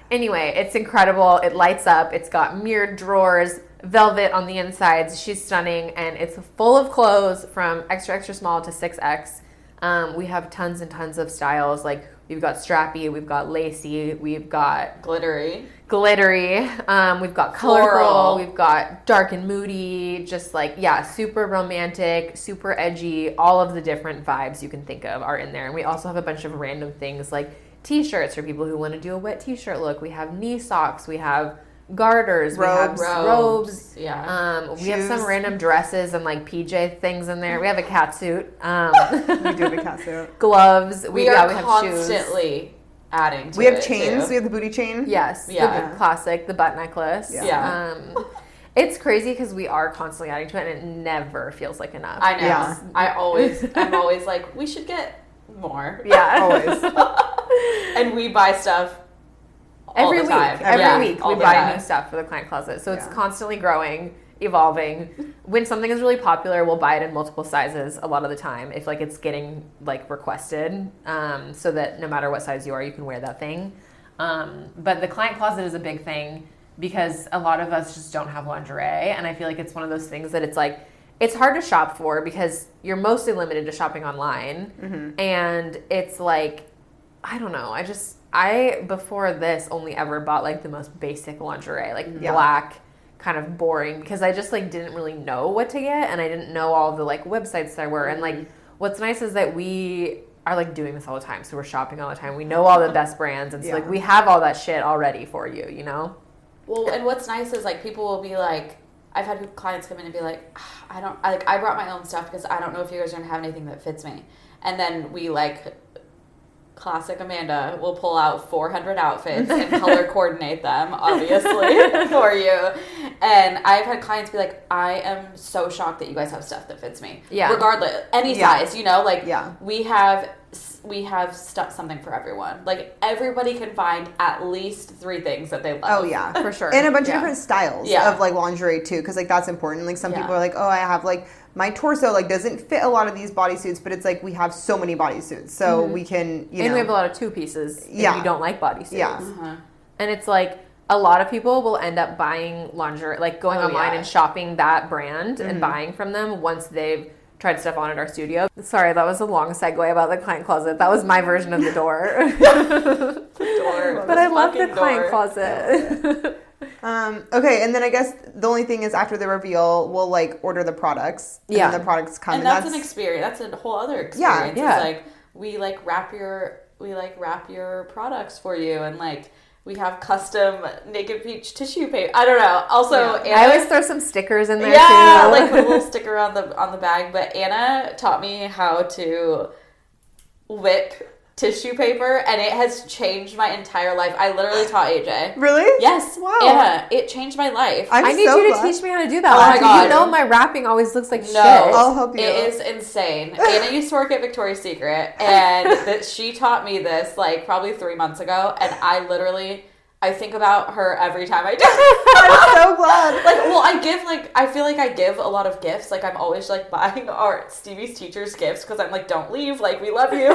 Anyway, it's incredible. It lights up. It's got mirrored drawers, velvet on the insides. She's stunning, and it's full of clothes from extra, extra small to 6X. We have tons and tons of styles. Like, we've got strappy, we've got lacy, we've got glittery, we've got colorful, we've got dark and moody, just like, super romantic, super edgy. All of the different vibes you can think of are in there. And we also have a bunch of random things like t-shirts for people who want to do a wet t-shirt look. We have knee socks, we have garters, we have robes. We have some random dresses and like PJ things in there. We have a cat suit. We do have a cat suit. Gloves. We have constantly shoes. Adding to we have it chains. Too. We have the booty chain. Yes. The classic, the butt necklace. It's crazy because we are constantly adding to it, and it never feels like enough. I know. Yeah. I'm always like, we should get more. Yeah. Always. And we buy stuff every week. Every week we buy time. new stuff for the client closet. So it's constantly growing, evolving. When something is really popular, we'll buy it in multiple sizes a lot of the time if like it's getting like requested, so that no matter what size you are, you can wear that thing. But the client closet is a big thing because a lot of us just don't have lingerie, and I feel like it's one of those things that it's like, it's hard to shop for because you're mostly limited to shopping online, and it's like, I don't know, I before this only ever bought like the most basic lingerie, like black, kind of boring, because I just like didn't really know what to get, and I didn't know all the like websites there were. And like, what's nice is that we are like doing this all the time, so we're shopping all the time. We know all the best brands, and so like we have all that shit already for you, you know? Well, and what's nice is like people will be like, I've had clients come in and be like, I brought my own stuff because I don't know if you guys are going to have anything that fits me. And then we like, classic Amanda will pull out 400 outfits and color coordinate them, obviously, for you. And I've had clients be like, I am so shocked that you guys have stuff that fits me. Yeah. Regardless, any size, you know, like Yeah. we have something for everyone. Like everybody can find at least 3 things that they love. Oh yeah, For sure. and a bunch Yeah. of different styles Yeah. of like lingerie too, because like that's important. Like some Yeah. people are like, oh, I have like my torso like doesn't fit a lot of these bodysuits, but it's like we have so many bodysuits, so we can you and know we have a lot of 2 pieces Yeah. if you don't like bodysuits. Yeah. And it's like a lot of people will end up buying lingerie, like going Oh, online yeah. and shopping that brand and buying from them once they've tried stuff on at our studio. Sorry, that was a long segue about the client closet. That was my version of the door. Door. But I love the Fucking client door. closet. Okay, and then I guess the only thing is after the reveal, we'll like order the products. And Yeah. then the products come. And that's an experience. That's a whole other experience. Yeah. It's like we wrap your products for you, and like we have custom Naked Peach tissue paper. I don't know. Also, Anna, I always throw some stickers in there yeah, too. like put a little sticker on the bag. But Anna taught me how to whip tissue paper, and it has changed my entire life. I literally taught AJ. Really? Yes. Wow. Anna, it changed my life. I'm I need so you to glad. teach me how to do that. Oh my God. You know my wrapping always looks like shit. I'll help you. It is insane. Anna used to work at Victoria's Secret, and that she taught me this like probably 3 months ago, and I think about her every time I do. I'm so glad. Like, well, I feel like I give a lot of gifts. Like, I'm always like buying our Stevie's teachers gifts because I'm like, don't leave. Like, we love you.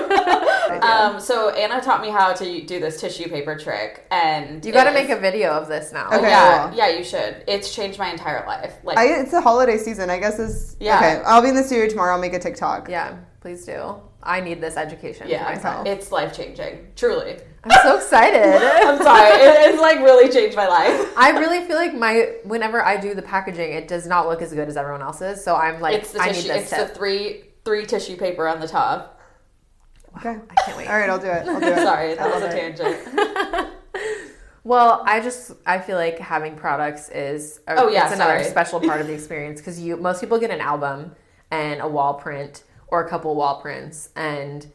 So Anna taught me how to do this tissue paper trick, and You got to make a video of this now. Okay. Yeah, you should. It's changed my entire life. Like, It's the holiday season. I guess is Yeah. Okay, I'll be in the studio tomorrow. I'll make a TikTok. Yeah, please do. I need this education for yeah, myself. it's life changing. Truly. I'm so excited. I'm sorry. It's like really changed my life. I really feel like whenever I do the packaging, it does not look as good as everyone else's. So I'm like, It's the I tissue. need It's this tip. the three tissue paper on the top. Okay. I can't wait. All right, I'll do it. I'll do it. Sorry, that I was a love it. tangent. Well, I feel like having products is it's another special part of the experience because most people get an album and a wall print or a couple wall prints, and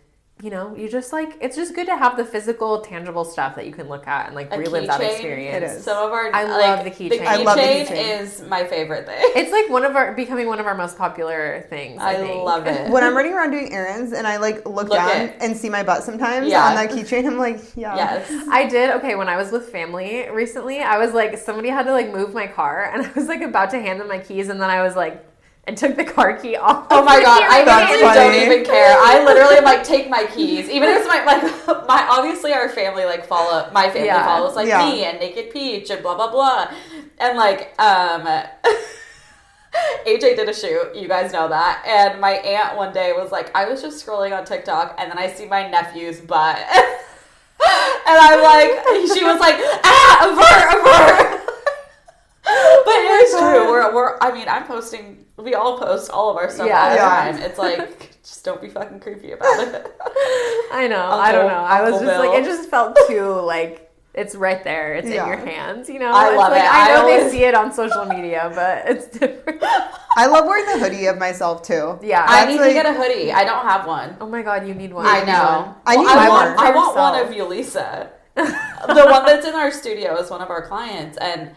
you know, you just like, it's just good to have the physical, tangible stuff that you can look at and like relive that experience. It is. Some of our I love the keychain. I love the keychain keychain. is my favorite thing. It's like becoming one of our most popular things. I think. love it. When I'm running around doing errands and I like look down it. and see my butt sometimes Yeah. on that keychain, I'm like, yeah. Yes. I did. Okay, when I was with family recently, I was like, somebody had to like move my car, and I was like about to hand them my keys, and then I was like, and took the car key off. Oh my god, I That's literally don't funny. even care. I literally am like, take my keys. Even if it's my obviously our family like my family Yeah. follows like Yeah. me and Naked Peach and blah blah blah. And like AJ did a shoot, you guys know that. And my aunt one day was like, I was just scrolling on TikTok and then I see my nephew's butt. And I'm like, she was like, avert. But it is true. I'm posting. We all post all of our stuff all the Yeah. time. It's like, just don't be fucking creepy about it. I know. Uncle- I don't know. I was Uncle just like, Bill. it just felt too like it's right there. It's Yeah. in your hands. You know. I It's love like, it. I know I they always- see it on social media, but it's different. I love wearing the hoodie of myself too. Yeah. I That's need like- to get a hoodie. I don't have one. Oh my god, you need one. I know. I need I one. want one Yourself. of Yulisa. The one that's in our studio is one of our clients, and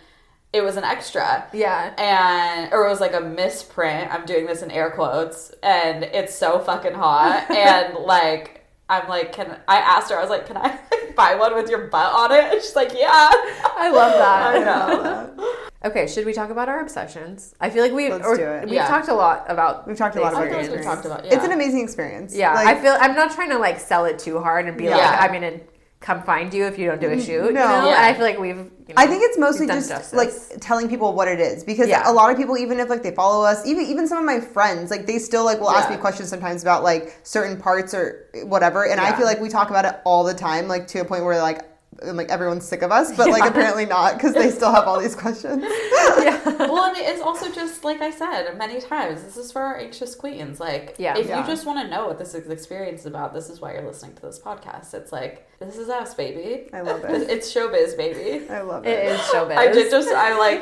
it was an extra. Yeah. Or it was like a misprint. I'm doing this in air quotes, and it's so fucking hot. And like, I'm like, I asked her, I was like, can I buy one with your butt on it? And she's like, yeah. I love that. I know. Okay, should we talk about our obsessions? I feel like Let's do it. we've Yeah. talked a lot about. We've talked a the lot about I feel like experience. we've talked about, yeah. It's an amazing experience. Yeah, Like, I feel I'm not trying to like sell it too hard and be like, Yeah. I'm gonna come find you if you don't do a shoot. No. You know? Yeah. And I feel like we've. You know, I think it's mostly we've done just justice. like telling people what it is, because Yeah. a lot of people, even if like they follow us, even some of my friends, like they still like will ask Yeah. me questions sometimes about like certain parts or whatever, and I Yeah. feel like we talk about it all the time, like to a point where like like everyone's sick of us, but like apparently not, because they still have all these questions. Well, and it's also just like I said many times, this is for our anxious queens. Like, if you just want to know what this experience is about, this is why you're listening to this podcast. It's like, this is us, baby. I love it. It's showbiz, baby. I love it. It is showbiz. I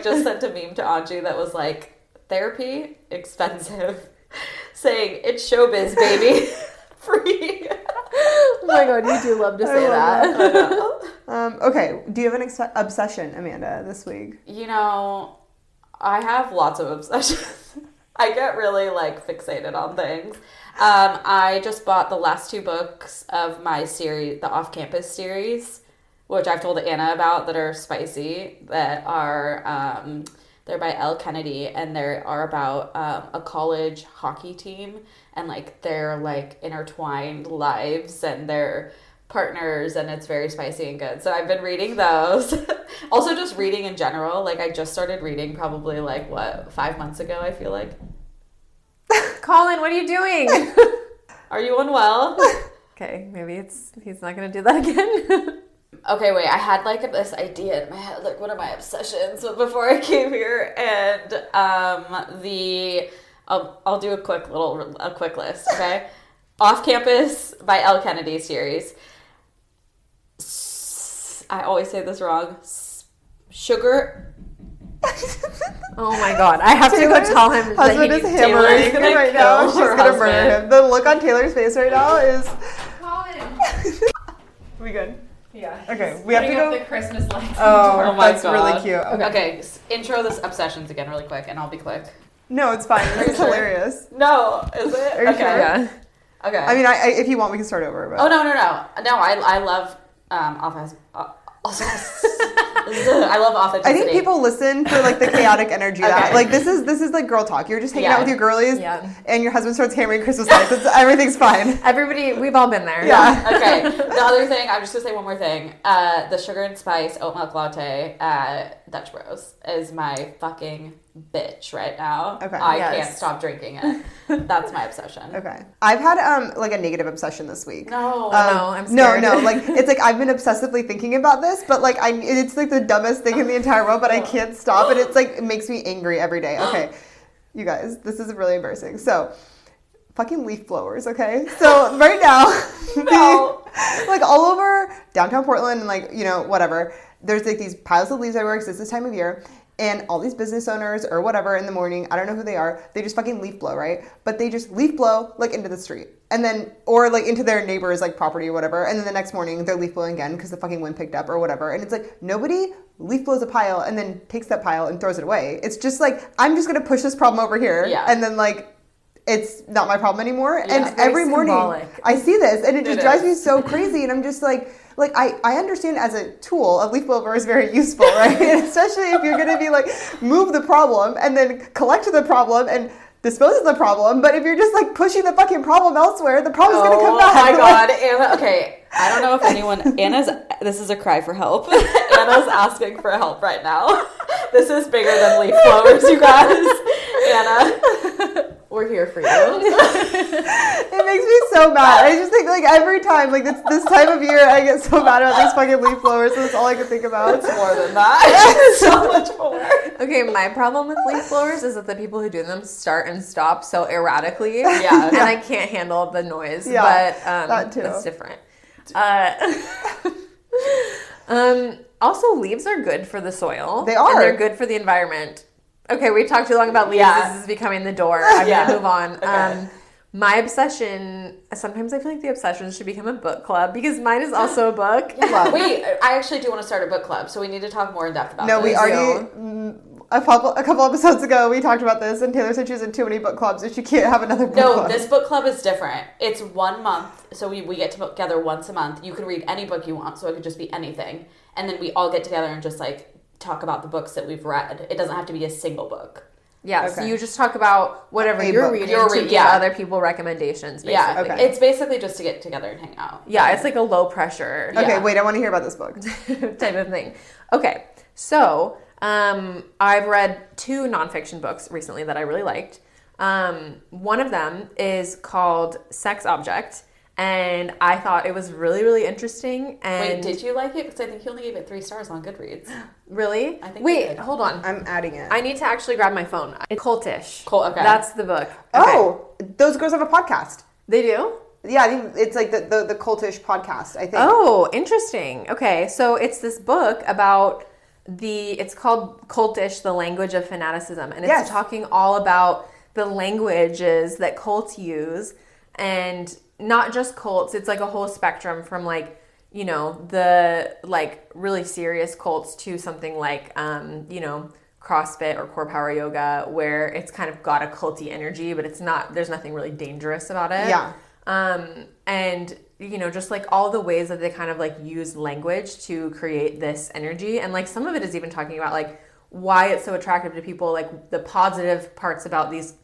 just sent a meme to Angie that was like, therapy expensive, saying it's showbiz, baby. Free. Oh my god, you do love to say that. I know. Okay, do you have an obsession, Amanda, this week? You know, I have lots of obsessions. I get really like fixated on things. I just bought the last 2 books of my series, the Off-Campus series, which I've told Anna about, that are spicy, that are they're by Elle Kennedy, and they are about a college hockey team and like their like intertwined lives and their partners, and it's very spicy and good. So I've been reading those. Also just reading in general. Like I just started reading probably like 5 months ago, I feel like. Colin, what are you doing? Are you unwell? Okay, maybe he's not gonna do that again. Okay, wait, I had like this idea in my head, like what are my obsessions before I came here, and I'll do a quick list, okay? Off-Campus by Elle Kennedy series. I always say this wrong. Sugar. Oh my god, I have to go tell him that Husband he is needs hammering Taylor's gonna right now. kill She's her gonna murder husband. him. The look on Taylor's face right now is. Colin. We good? Yeah. Okay, we have to go. The Christmas lights. Oh, my that's God. really cute. Okay, intro this obsessions again really quick, and I'll be quick. No, it's fine. This is sure? hilarious. No, is it? Are you Okay. sure? Yeah. Okay. I mean, if you want, we can start over. But. Oh no! I love office. I love authenticity. I think people listen for like the chaotic energy that Okay. like this is like girl talk. You're just hanging Yeah. out with your girlies, Yeah. and your husband starts hammering Christmas lights. Everything's fine. Everybody, we've all been there. Yeah. Okay. The other thing, I'm just gonna say one more thing. The sugar and spice oat milk latte at Dutch Bros is my fucking bitch right now. Okay. I Yes. can't stop drinking it. That's my obsession. Okay. I've had like a negative obsession this week. No. I'm No, scared. no, like it's like I've been obsessively thinking about this, but like it's like the dumbest thing in the entire world, but I can't stop, and it's like it makes me angry every day. Okay, you guys, this is really embarrassing. So, fucking leaf blowers. Okay, so right now, No. like all over downtown Portland and like whatever, there's like these piles of leaves everywhere 'cause it's this time of year. And all these business owners or whatever in the morning, I don't know who they are, they just fucking leaf blow, right? But they just leaf blow like into the street. And then, or like into their neighbor's like property or whatever. And then the next morning they're leaf blowing again because the fucking wind picked up or whatever. And it's like, nobody leaf blows a pile and then takes that pile and throws it away. It's just like, I'm just going to push this problem over here. Yeah. And then like, it's not my problem anymore. Yeah, and it's very every morning symbolic. I see this and it just It drives is. me so crazy. And I'm just like I understand as a tool, a leaf blower is very useful, right? And especially if you're going to be like, move the problem and then collect the problem and dispose of the problem. But if you're just like pushing the fucking problem elsewhere, the problem's going to come back. Oh my god, Anna. Okay, I don't know if anyone. This is a cry for help. Anna's asking for help right now. This is bigger than leaf blowers, you guys. Anna, we're here for you. It makes me so mad. I just think like every time, like this time of year, I get so mad about these fucking leaf blowers. And that's all I can think about. It's more than that. It's so much more. Okay, my problem with leaf blowers is that the people who do them start and stop so erratically. Yeah. And I can't handle the noise. Yeah, but that too. that's different. Also, leaves are good for the soil. They are. And they're good for the environment. Okay, we talked too long about leaves. Yeah. This is becoming the door. I'm Yeah. gonna move on. Okay. My obsession, sometimes I feel like the obsession should become a book club because mine is also a book. Yeah. Wait, I actually do want to start a book club, so we need to talk more in depth about No, this. we already a couple episodes ago we talked about this, and Taylor said she was in too many book clubs, and she can't have another book No, club. this book club is different. It's 1 month, so we get together once a month. You can read any book you want, so it could just be anything. And then we all get together and just like talk about the books that we've read. It doesn't have to be a single book. Yeah, so Okay. you just talk about whatever A you're book. reading You're to reading, give yeah. other people recommendations, basically. Yeah, Okay. it's basically just to get together and hang out. Yeah, it's like a low pressure Okay, Yeah. wait, I want to hear about this book. type of thing. Okay, so I've read 2 nonfiction books recently that I really liked. One of them is called Sex Object, And I thought it was really, really interesting. And Wait, did you like it? Because I think he only gave it 3 stars on Goodreads. Really? I think he Wait, did. hold on. I'm adding it. I need to actually grab my phone. It's Cultish. Okay. That's the book. Okay. Oh, those girls have a podcast. They do? Yeah, I think it's like the Cultish podcast, I think. Oh, interesting. Okay, so it's this book about it's called Cultish, the Language of Fanaticism. And it's Yes. talking all about the languages that cults use, and not just cults, it's like a whole spectrum from like, you know, the like really serious cults to something like, you know, CrossFit or core power yoga, where it's kind of got a culty energy, but it's not, there's nothing really dangerous about it. Yeah. And you know, just like all the ways that they kind of like use language to create this energy. And like some of it is even talking about like why it's so attractive to people, like the positive parts about these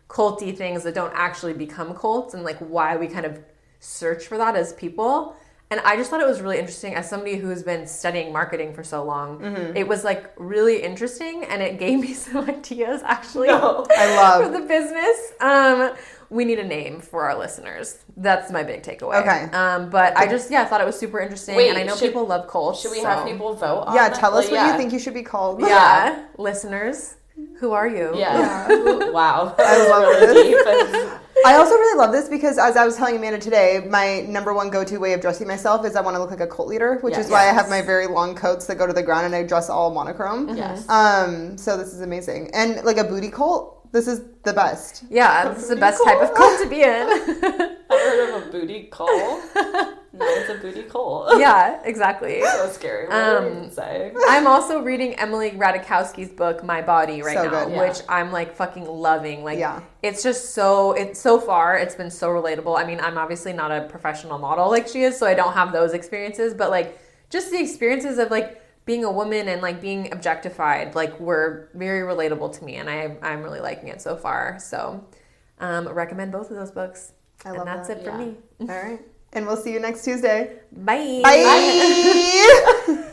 culty things that don't actually become cults, and like why we kind of search for that as people. And I just thought it was really interesting as somebody who's been studying marketing for so long. Mm-hmm. It was like really interesting, and it gave me some ideas actually I love for the business. We need a name for our listeners. That's my big takeaway. Okay. But I just thought it was super interesting. Wait, and I know people love cults. Should we have people vote on Yeah, it? tell us Like, what yeah. you think you should be called. Yeah, listeners, who are you? Yeah. Wow. I love Really this. deep. I also really love this because, as I was telling Amanda today, my number one go-to way of dressing myself is I want to look like a cult leader, which Yes. is why I have my very long coats that go to the ground and I dress all monochrome. Yes. So this is amazing. And like a booty cult, this is the best. Yeah, this is the Booty best type of cult to be in. I've heard of a booty call. Now it's a booty call. Yeah, exactly. So scary. What are we even saying? I'm also reading Emily Ratajkowski's book, My Body, right So now, good. Yeah. which I'm like fucking loving. Like, Yeah. it's just so far, it's been so relatable. I mean, I'm obviously not a professional model like she is, so I don't have those experiences, but like just the experiences of like being a woman and like being objectified, like were very relatable to me, and I'm really liking it so far. So, recommend both of those books. I love and that's that. it for Yeah. me. All right. And we'll see you next Tuesday. Bye. Bye.